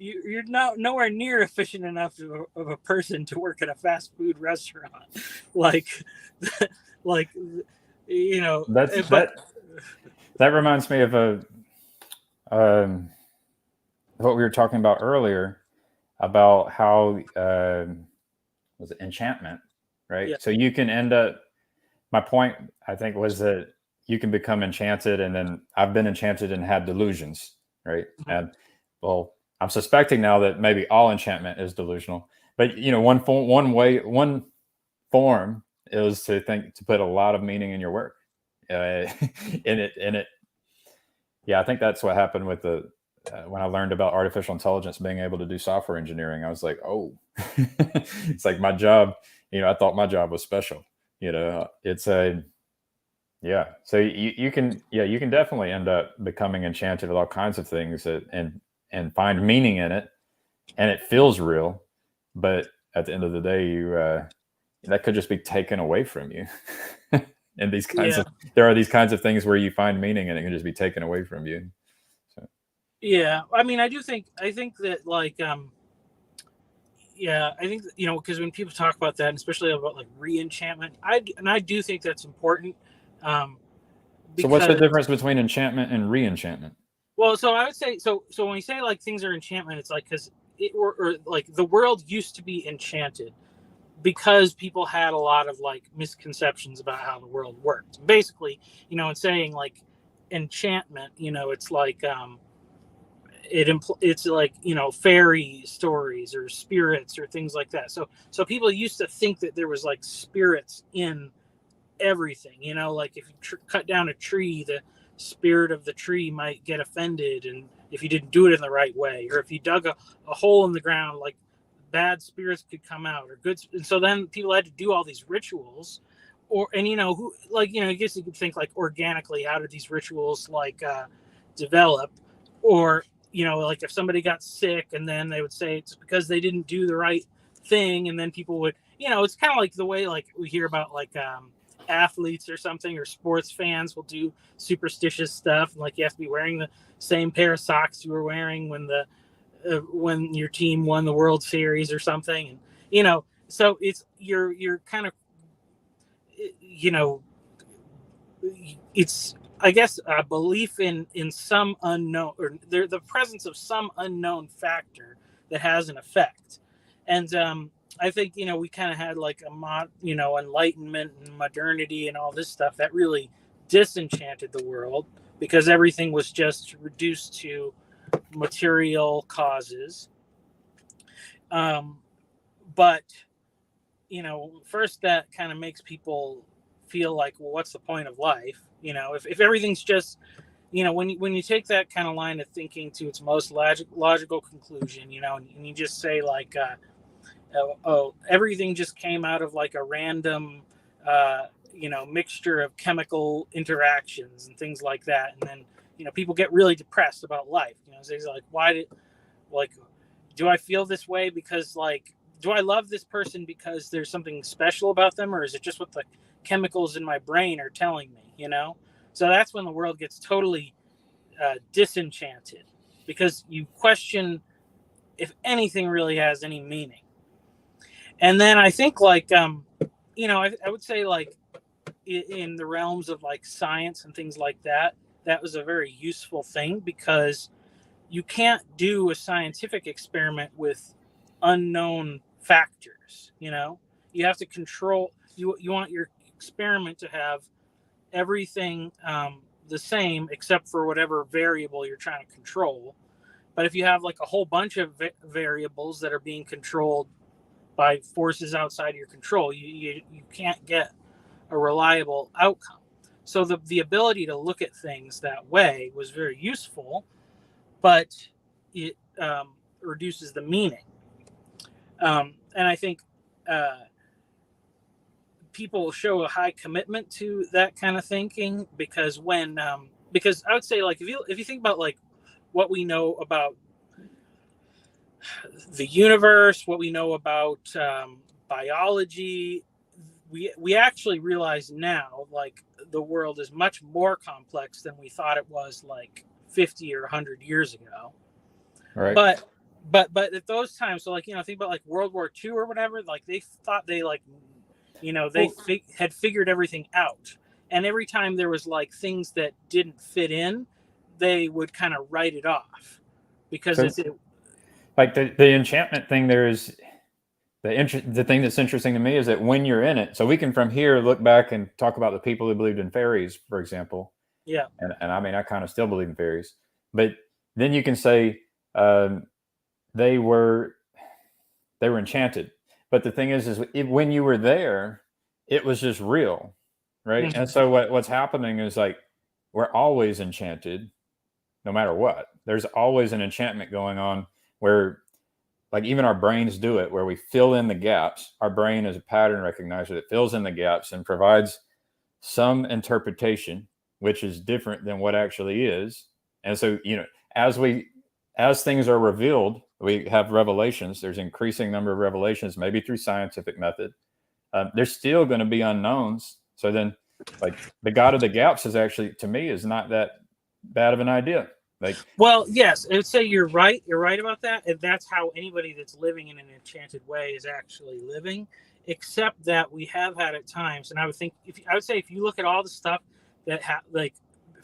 You're not nowhere near efficient enough of a person to work at a fast food restaurant. Like You know, that reminds me of what we were talking about earlier about how was it enchantment, right? Yeah. So you can end up. My point, I think, was that you can become enchanted, and then I've been enchanted and had delusions, right? Mm-hmm. And well, I'm suspecting now that maybe all enchantment is delusional. But one form is to put a lot of meaning in your work. In it. Yeah, I think that's what happened with when I learned about artificial intelligence being able to do software engineering. I was like, oh, it's like my job. I thought my job was special. It's a yeah. So you can definitely end up becoming enchanted with all kinds of things and find meaning in it, and it feels real. But at the end of the day, that could just be taken away from you. And there are these kinds of things where you find meaning and it can just be taken away from you. So. Yeah, I mean, I think that like, I think because when people talk about that, and especially about like re-enchantment, I do think that's important. So what's the difference between enchantment and re-enchantment? Well, so I would say so when you say like things are enchantment, it's like because or like the world used to be enchanted because people had a lot of like misconceptions about how the world worked. Basically, in saying like enchantment, it's like it's like fairy stories or spirits or things like that. So people used to think that there was like spirits in everything. Like if you cut down a tree, the spirit of the tree might get offended, and if you didn't do it in the right way, or if you dug a hole in the ground, like bad spirits could come out, or good. And so then people had to do all these rituals, I guess you could think like organically, how did these rituals like develop? Or like if somebody got sick, and then they would say it's because they didn't do the right thing, and then people would it's kind of like the way like we hear about like athletes or something, or sports fans will do superstitious stuff, like you have to be wearing the same pair of socks you were wearing when your team won the World Series or something, and so it's you're kind of it's I guess a belief in some unknown, or the presence of some unknown factor that has an effect. And I think we kind of had like enlightenment and modernity and all this stuff that really disenchanted the world, because everything was just reduced to material causes. But first that kind of makes people feel like, well, what's the point of life? If everything's just when you take that kind of line of thinking to its most logical conclusion, and you just say like everything just came out of like a random mixture of chemical interactions and things like that, and then people get really depressed about life. They're like, do I feel this way because like, do I love this person because there's something special about them, or is it just what the chemicals in my brain are telling me? So that's when the world gets totally disenchanted, because you question if anything really has any meaning. And then I think like I would say like in the realms of like science and things like that, that was a very useful thing, because you can't do a scientific experiment with unknown factors. You have to control, you want your experiment to have everything the same except for whatever variable you're trying to control. But if you have like a whole bunch of variables that are being controlled by forces outside your control, you can't get a reliable outcome. So the ability to look at things that way was very useful, but it reduces the meaning. And I think people show a high commitment to that kind of thinking, because because I would say like if you think about like what we know about the universe, what we know about biology, we actually realize now like the world is much more complex than we thought it was like 50 or 100 years ago. Right. But at those times, so like think about like World War II or whatever, like they thought they like they had figured everything out, and every time there was like things that didn't fit in, they would kind of write it off because So, it like the enchantment thing, there is the thing that's interesting to me is that when you're in it, so we can from here look back and talk about the people who believed in fairies, for example. yeah. And I mean, I kind of still believe in fairies, but then you can say they were enchanted. But the thing is when you were there, it was just real, right? Mhm. And so what's happening is like we're always enchanted, no matter what. There's always an enchantment going on where, like, even our brains do it, where we fill in the gaps. Our brain is a pattern recognizer that fills in the gaps and provides some interpretation, which is different than what actually is. And so, as things are revealed, we have revelations. There's increasing number of revelations, maybe through scientific method. There's still going to be unknowns. So then, like, the God of the gaps is actually, to me, is not that bad of an idea. Like, Well, yes, I would say you're right. You're right about that. And that's how anybody that's living in an enchanted way is actually living, except that we have had at times. And I would say if you look at all the stuff that like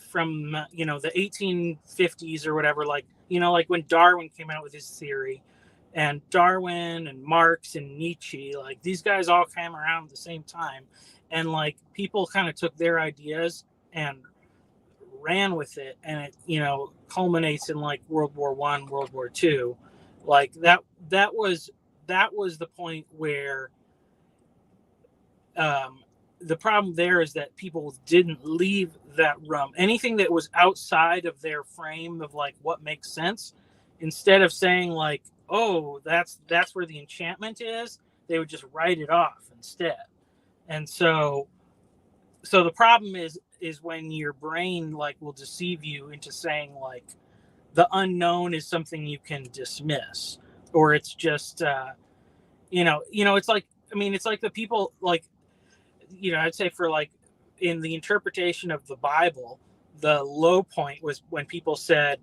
from the 1850s or whatever, like like when Darwin came out with his theory, and Darwin and Marx and Nietzsche, like these guys all came around at the same time, and like people kind of took their ideas and ran with it, and it culminates in like World War I, World War II, like that was the point where the problem there is that people didn't leave that realm. Anything that was outside of their frame of like what makes sense, instead of saying like, oh, that's where the enchantment is, they would just write it off instead. And so the problem is when your brain like will deceive you into saying like the unknown is something you can dismiss, or it's just it's like, I mean, it's like the people like I'd say for like in the interpretation of the Bible, the low point was when people said,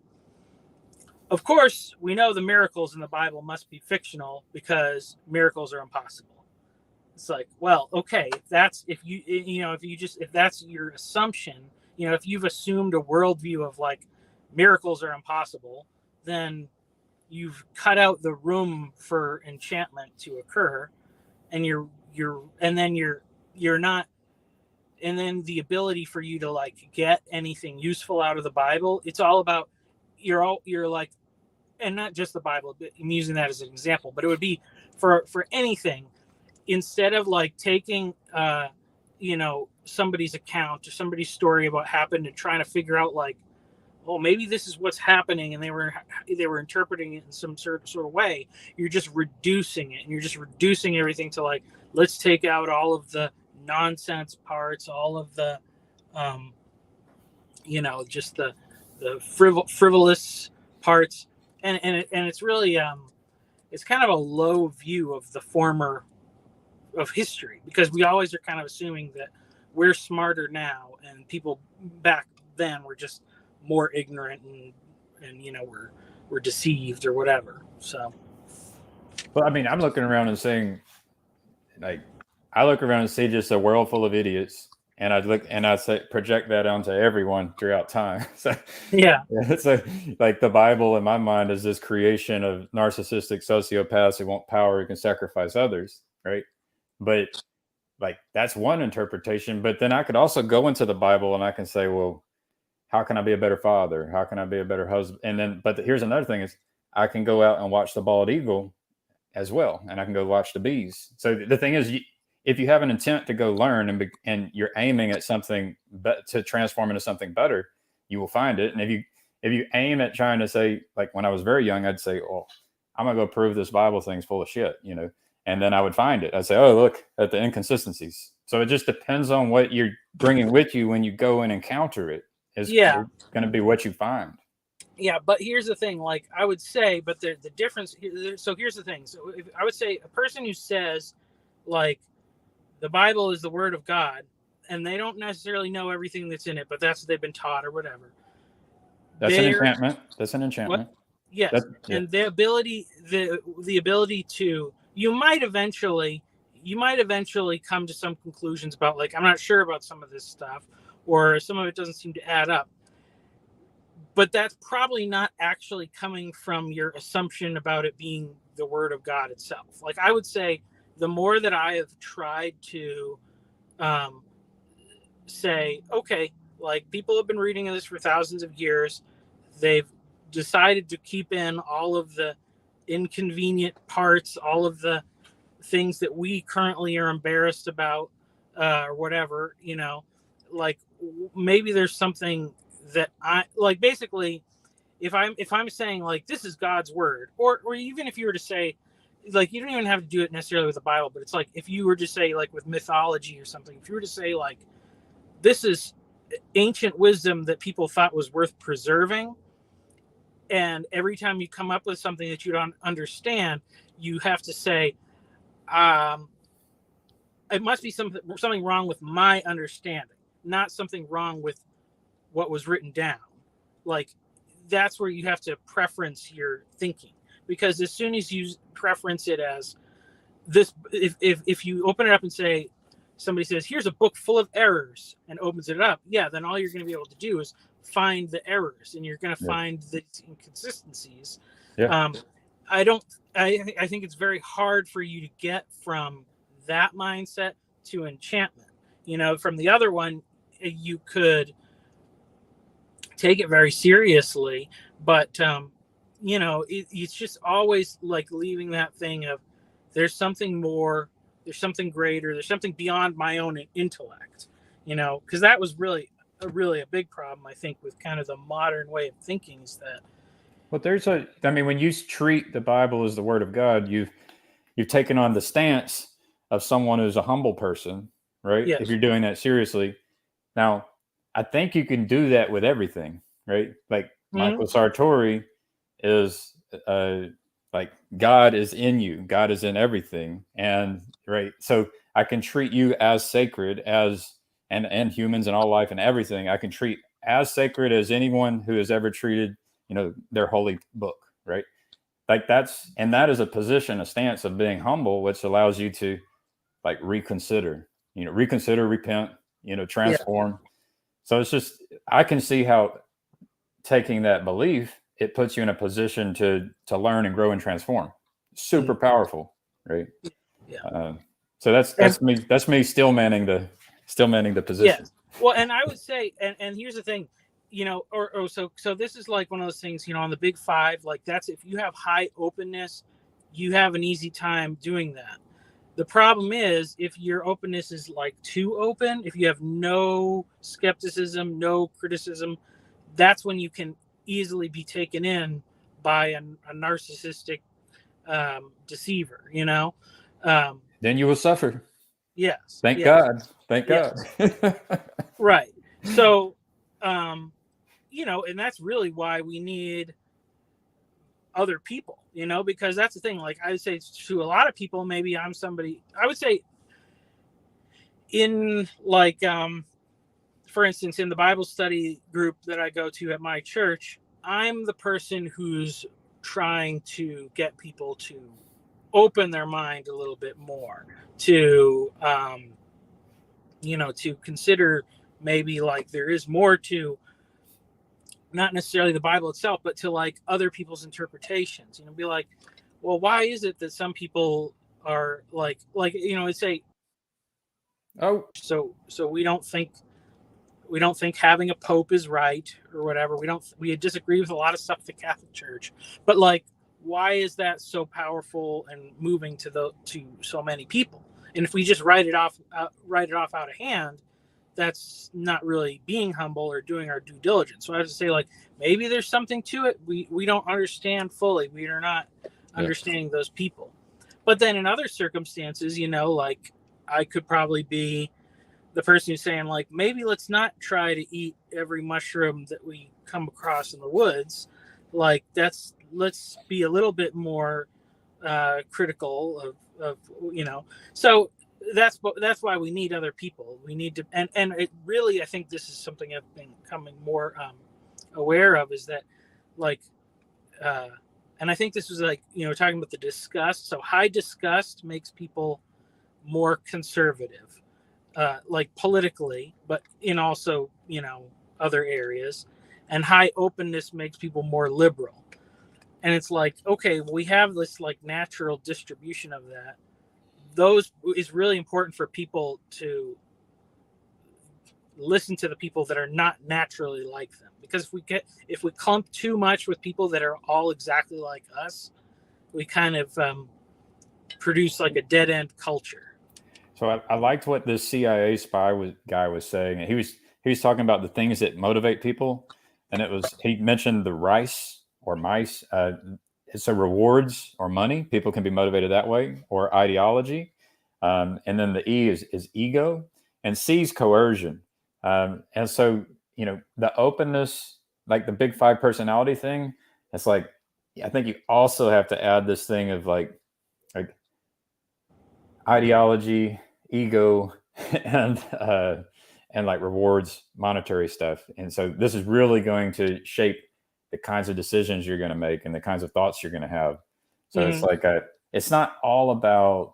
of course we know the miracles in the Bible must be fictional because miracles are impossible. It's like, well, okay, if that's your assumption, if you've assumed a worldview of like miracles are impossible, then you've cut out the room for enchantment to occur, and you're not, and then the ability for you to like get anything useful out of the Bible, it's all about you're like, and not just the Bible, but I'm using that as an example, but it would be for anything. Instead of like taking somebody's account or somebody's story about what happened and trying to figure out like, oh, maybe this is what's happening, and they were interpreting it in some sort of way, you're just reducing it, and you're just reducing everything to like, let's take out all of the nonsense parts, all of the just the frivolous parts, and it's really it's kind of a low view of the former of history, because we always are kind of assuming that we're smarter now, and people back then were just more ignorant, and we're deceived or whatever. So, well, I mean, I'm looking around and saying, like, I look around and see just a world full of idiots, and I say project that onto everyone throughout time. So yeah, it's like the Bible in my mind is this creation of narcissistic sociopaths who want power, who can sacrifice others, right? But like that's one interpretation. But then I could also go into the Bible and I can say, well, how can I be a better father? How can I be a better husband? And then, but here's another thing is I can go out and watch the bald eagle as well, and I can go watch the bees. So the thing is, if you have an intent to go learn and you're aiming at something to transform into something better, you will find it. And if you aim at trying to say, like when I was very young, I'd say, oh, I'm gonna go prove this Bible thing's full of shit, and then I would find it. I'd say, oh, look at the inconsistencies. So it just depends on what you're bringing with you when you go and encounter it. Is going to be what you find. Yeah, but here's the thing. Like I would say, but the difference. So here's the thing. So I would say a person who says, like, the Bible is the Word of God, and they don't necessarily know everything that's in it, but that's what they've been taught or whatever. That's an enchantment. That's an enchantment. What? Yes, and the ability to, you might eventually, you might eventually come to some conclusions about, like, I'm not sure about some of this stuff, or some of it doesn't seem to add up. But that's probably not actually coming from your assumption about it being the word of God itself. Like, I would say the more that I have tried to say, okay, like, people have been reading this for thousands of years. They've decided to keep in all of the inconvenient parts, all of the things that we currently are embarrassed about, or whatever, you know, like, maybe there's something that I like. Basically, if I'm saying, like, this is God's word, or even if you were to say, like, you don't even have to do it necessarily with the Bible, but it's like, if you were to say, like, with mythology or something, if you were to say, like, this is ancient wisdom that people thought was worth preserving, and every time you come up with something that you don't understand, you have to say, it must be something wrong with my understanding, not something wrong with what was written down. Like, that's where you have to preference your thinking, because as soon as you preference it as this, if you open it up and say, somebody says, here's a book full of errors, and opens it up, yeah, then all you're going to be able to do is find the errors, and you're going to find the inconsistencies. I think it's very hard for you to get from that mindset to enchantment. You know, from the other one, you could take it very seriously, but you know, it's just always like leaving that thing of, there's something more, there's something greater, there's something beyond my own intellect, you know, because that was really a big problem, I think, with kind of the modern way of thinking, is that, well, when you treat the Bible as the word of God, you've taken on the stance of someone who's a humble person, right? Yes. If you're doing that seriously. Now, I think you can do that with everything, right? Like, Michael Sartori is like, God is in you, God is in everything, and right. So I can treat you as sacred as and humans and all life and everything. I can treat as sacred as anyone who has ever treated, you know, their holy book, right? Like, that is a position, a stance of being humble, which allows you to, like, reconsider, repent, transform. So it's just, I can see how taking that belief, it puts you in a position to learn and grow and transform. Super powerful, right? Yeah. So that's me still manning the position. Yeah. Well, and I would say, and here's the thing, you know, so this is like one of those things, you know, on the big five, like, that's, if you have high openness, you have an easy time doing that. The problem is, if your openness is, like, too open, if you have no skepticism, no criticism, that's when you can easily be taken in by a narcissistic deceiver, you know? Then you will suffer. Yes. Thank God. Right. So, you know, and that's really why we need other people, you know, because that's the thing. Like, I would say to a lot of people, maybe I'm somebody, I would say, in, like, for instance, in the Bible study group that I go to at my church, I'm the person who's trying to get people to open their mind a little bit more, to, you know, to consider maybe, like, there is more to not necessarily the Bible itself, but to, like, other people's interpretations, you know, be like, well, why is it that some people are like, you know, say, so we don't think having a pope is right, or whatever. We disagree with a lot of stuff at the Catholic Church, but, like, why is that so powerful and moving to so many people? And if we just write it off out of hand, that's not really being humble or doing our due diligence. So I have to say, like, maybe there's something to it. We don't understand fully. We are not understanding those people. But then in other circumstances, you know, like, I could probably be the person who's saying, like, maybe let's not try to eat every mushroom that we come across in the woods. Like, let's be a little bit more critical of, you know. So that's why we need other people. We need to, and it really, I think this is something I've been becoming more aware of, is that, like, and I think this was, like, you know, talking about the disgust. So high disgust makes people more conservative, like politically, but in also, other areas. And high openness makes people more liberal. And it's like, okay, well, we have this like natural distribution of that. Those is really important for people to listen to the people that are not naturally like them, because if we clump too much with people that are all exactly like us, we kind of produce like a dead end culture. So I liked what this CIA guy was saying. He was talking about the things that motivate people, and he mentioned the rice or mice. So rewards or money, people can be motivated that way, or ideology, and then the E is ego, and C is coercion. And so the openness, like the big five personality thing, it's like I think you also have to add this thing of like ideology, ego, and like rewards, monetary stuff. And so this is really going to shape the kinds of decisions you're going to make and the kinds of thoughts you're going to have. So it's like it's not all about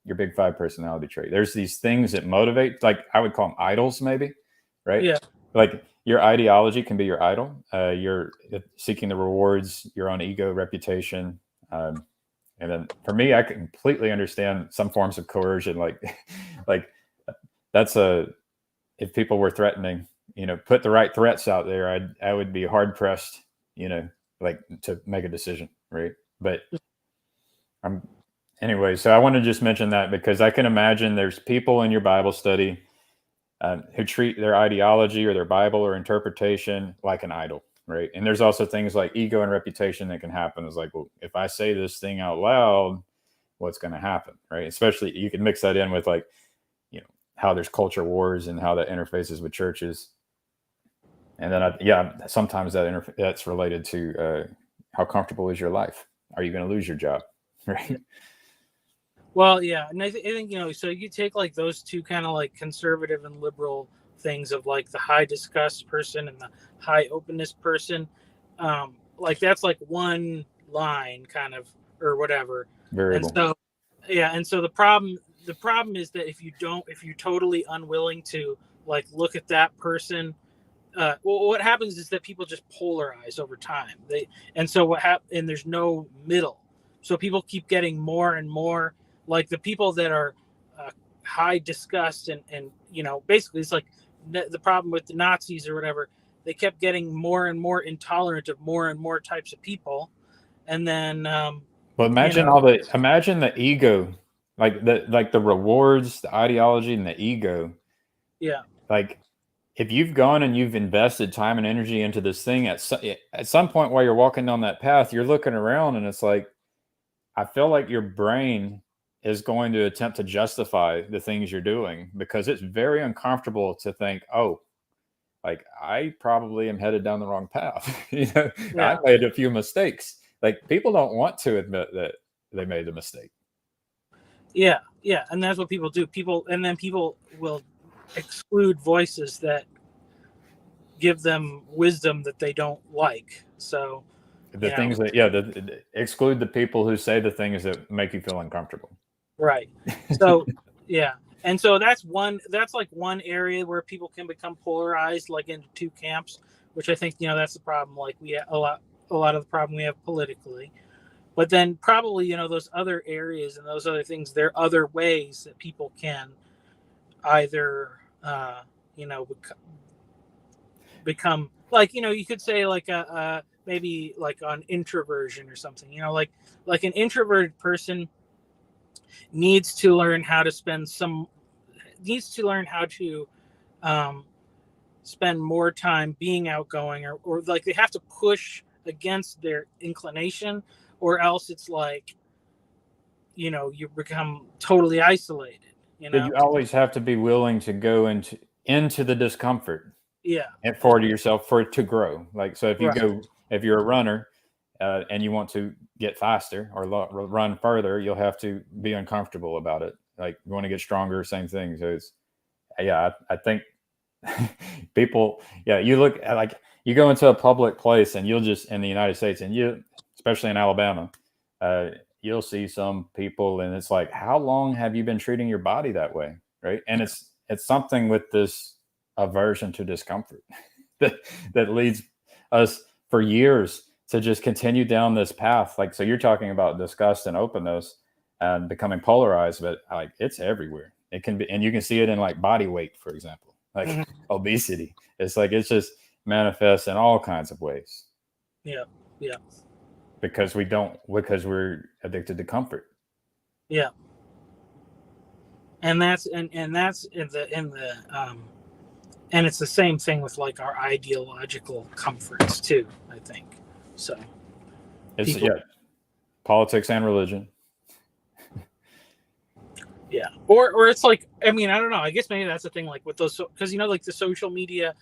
your big five personality trait. There's these things that motivate, like I would call them idols, maybe, right? Yeah. Like your ideology can be your idol. You're seeking the rewards, your own ego, reputation. And then for me, I completely understand some forms of coercion. Like that's if people were threatening, put the right threats out there, I would be hard pressed, like to make a decision. Right. But anyway, so I want to just mention that because I can imagine there's people in your Bible study who treat their ideology or their Bible or interpretation like an idol. Right. And there's also things like ego and reputation that can happen. It's like, well, if I say this thing out loud, what's going to happen? Right. Especially you can mix that in with like, how there's culture wars and how that interfaces with churches. And then, sometimes that's related to how comfortable is your life? Are you going to lose your job? Right. Well, yeah. And I think, so you take like those two kind of like conservative and liberal things of like the high disgust person and the high openness person. Like that's like one line kind of, or whatever. Variable. And so, and so the problem is that if you're totally unwilling to like look at that person, what happens is that people just polarize over time. And there's no middle. So people keep getting more and more like the people that are high disgust and basically it's like the problem with the Nazis or whatever. They kept getting more and more intolerant of more and more types of people, and then well, imagine imagine the ego. Like the rewards, the ideology, and the ego. Yeah. Like if you've gone and you've invested time and energy into this thing, at some point while you're walking down that path, you're looking around and it's like, I feel like your brain is going to attempt to justify the things you're doing because it's very uncomfortable to think, oh, like I probably am headed down the wrong path. I made a few mistakes. Like people don't want to admit that they made a mistake. Yeah, and that's what people do. People will exclude voices that give them wisdom that they don't like. So the things that exclude the people who say the things that make you feel uncomfortable. Right. So and so that's like one area where people can become polarized, like into two camps, which I think that's the problem. Like we have a lot of the problem we have politically. But then probably, those other areas and those other things, there are other ways that people can either, become like, you could say like maybe like on introversion or something, like an introverted person needs to learn how to spend more time being outgoing or like they have to push against their inclination. Or else it's like, you become totally isolated. But you always have to be willing to go into the discomfort. Yeah. And for yourself, for it to grow. Like, so if if you're a runner and you want to get faster or run further, you'll have to be uncomfortable about it. Like you want to get stronger, same thing. So it's, I think people, you look at like, you go into a public place and you'll just in the United States and especially in Alabama, you'll see some people, and it's like, how long have you been treating your body that way, right? And it's something with this aversion to discomfort that leads us for years to just continue down this path. Like, so you're talking about disgust and openness and becoming polarized, but like it's everywhere. It can be, and you can see it in like body weight, for example, like obesity. It's like it's just manifests in all kinds of ways. Yeah. Because we're addicted to comfort. Yeah. And that's in the and it's the same thing with like our ideological comforts too, I think. So It's politics and religion. Yeah. Or it's like, I mean, I don't know. I guess maybe that's the thing, like with those, because like the social media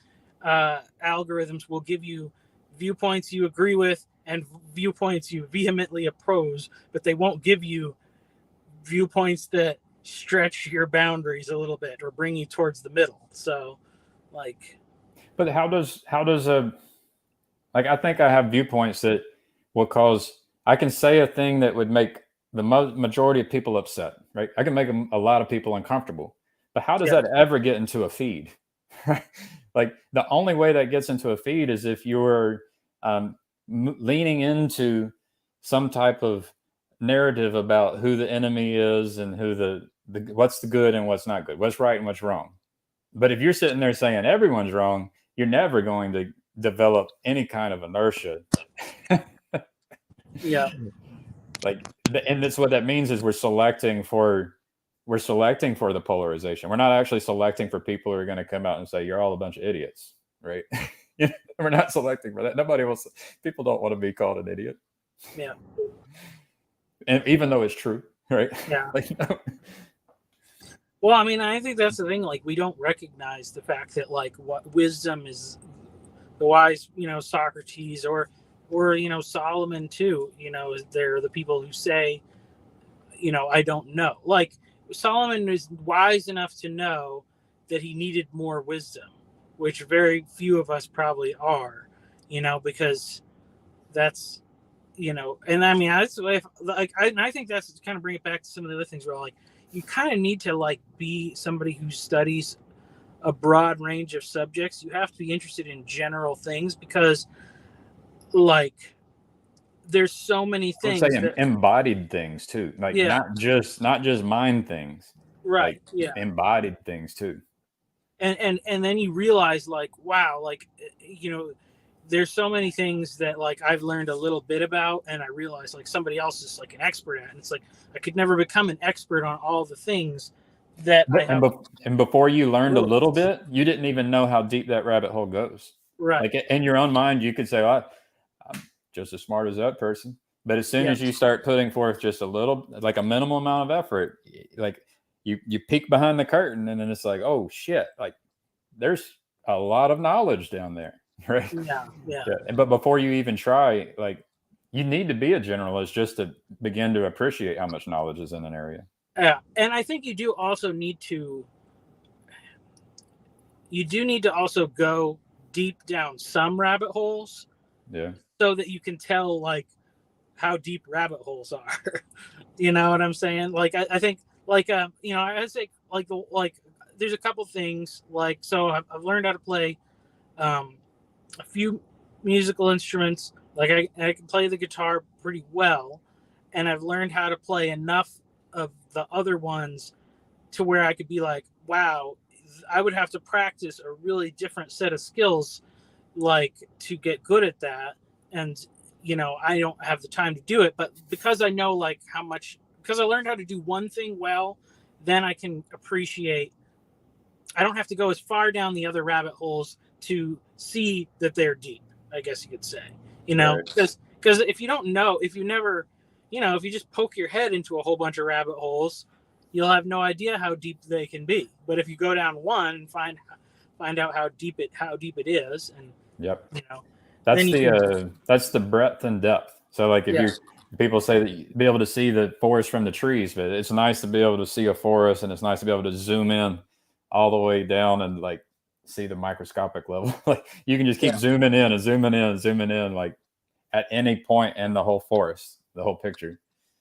algorithms will give you viewpoints you agree with and viewpoints you vehemently oppose, but they won't give you viewpoints that stretch your boundaries a little bit or bring you towards the middle. So like, but how does like, I think I have viewpoints that will cause, I can say a thing that would make the majority of people upset, right? I can make a lot of people uncomfortable, but how does that ever get into a feed? Like the only way that gets into a feed is if you're leaning into some type of narrative about who the enemy is and who the what's the good and what's not good, what's right and what's wrong. But if you're sitting there saying everyone's wrong, you're never going to develop any kind of inertia. Yeah. Like, and that's what that means is we're selecting for the polarization. We're not actually selecting for people who are going to come out and say you're all a bunch of idiots, right? We're not selecting for that. People don't want to be called an idiot. Yeah. And even though it's true, right? Yeah. Like, no. Well, I mean, I think that's the thing. Like, we don't recognize the fact that like what wisdom is, the wise, Socrates or Solomon too, they're the people who say, I don't know. Like Solomon is wise enough to know that he needed more wisdom, which very few of us probably are, because that's, and I mean, that's like, I think that's to kind of bring it back to some of the other things where like, you kind of need to like be somebody who studies a broad range of subjects. You have to be interested in general things because like there's so many things. I would say embodied things too, like not just mind things, right? Like, embodied things too. And then you realize like, wow, like there's so many things that like I've learned a little bit about, and I realize like somebody else is like an expert at, and it's like I could never become an expert on all the things that I have. And before you learned a little bit, you didn't even know how deep that rabbit hole goes. Right. Like in your own mind, you could say, "Well, I'm just as smart as that person." But as soon as you start putting forth just a little, like a minimal amount of effort, like you peek behind the curtain, and then it's like, "Oh shit!" Like there's a lot of knowledge down there. Right. Yeah. But before you even try, like you need to be a generalist just to begin to appreciate how much knowledge is in an area. Yeah. And I think you do also need to also go deep down some rabbit holes. Yeah. So that you can tell like how deep rabbit holes are. You know what I'm saying? Like I think like I say like there's a couple things like, so I've learned how to play a few musical instruments. Like I can play the guitar pretty well, and I've learned how to play enough of the other ones to where I could be like, wow, I would have to practice a really different set of skills like to get good at that. And I don't have the time to do it, but because I know like because I learned how to do one thing well, then I can appreciate, I don't have to go as far down the other rabbit holes to see that they're deep, I guess you could say, because if you don't know, if you never, if you just poke your head into a whole bunch of rabbit holes, you'll have no idea how deep they can be. But if you go down one and find out how deep it is, and that's the breadth and depth. So like if people say that you be able to see the forest from the trees, but it's nice to be able to see a forest, and it's nice to be able to zoom in all the way down and like see the microscopic level. Like you can just keep zooming in, like at any point in the whole forest, the whole picture.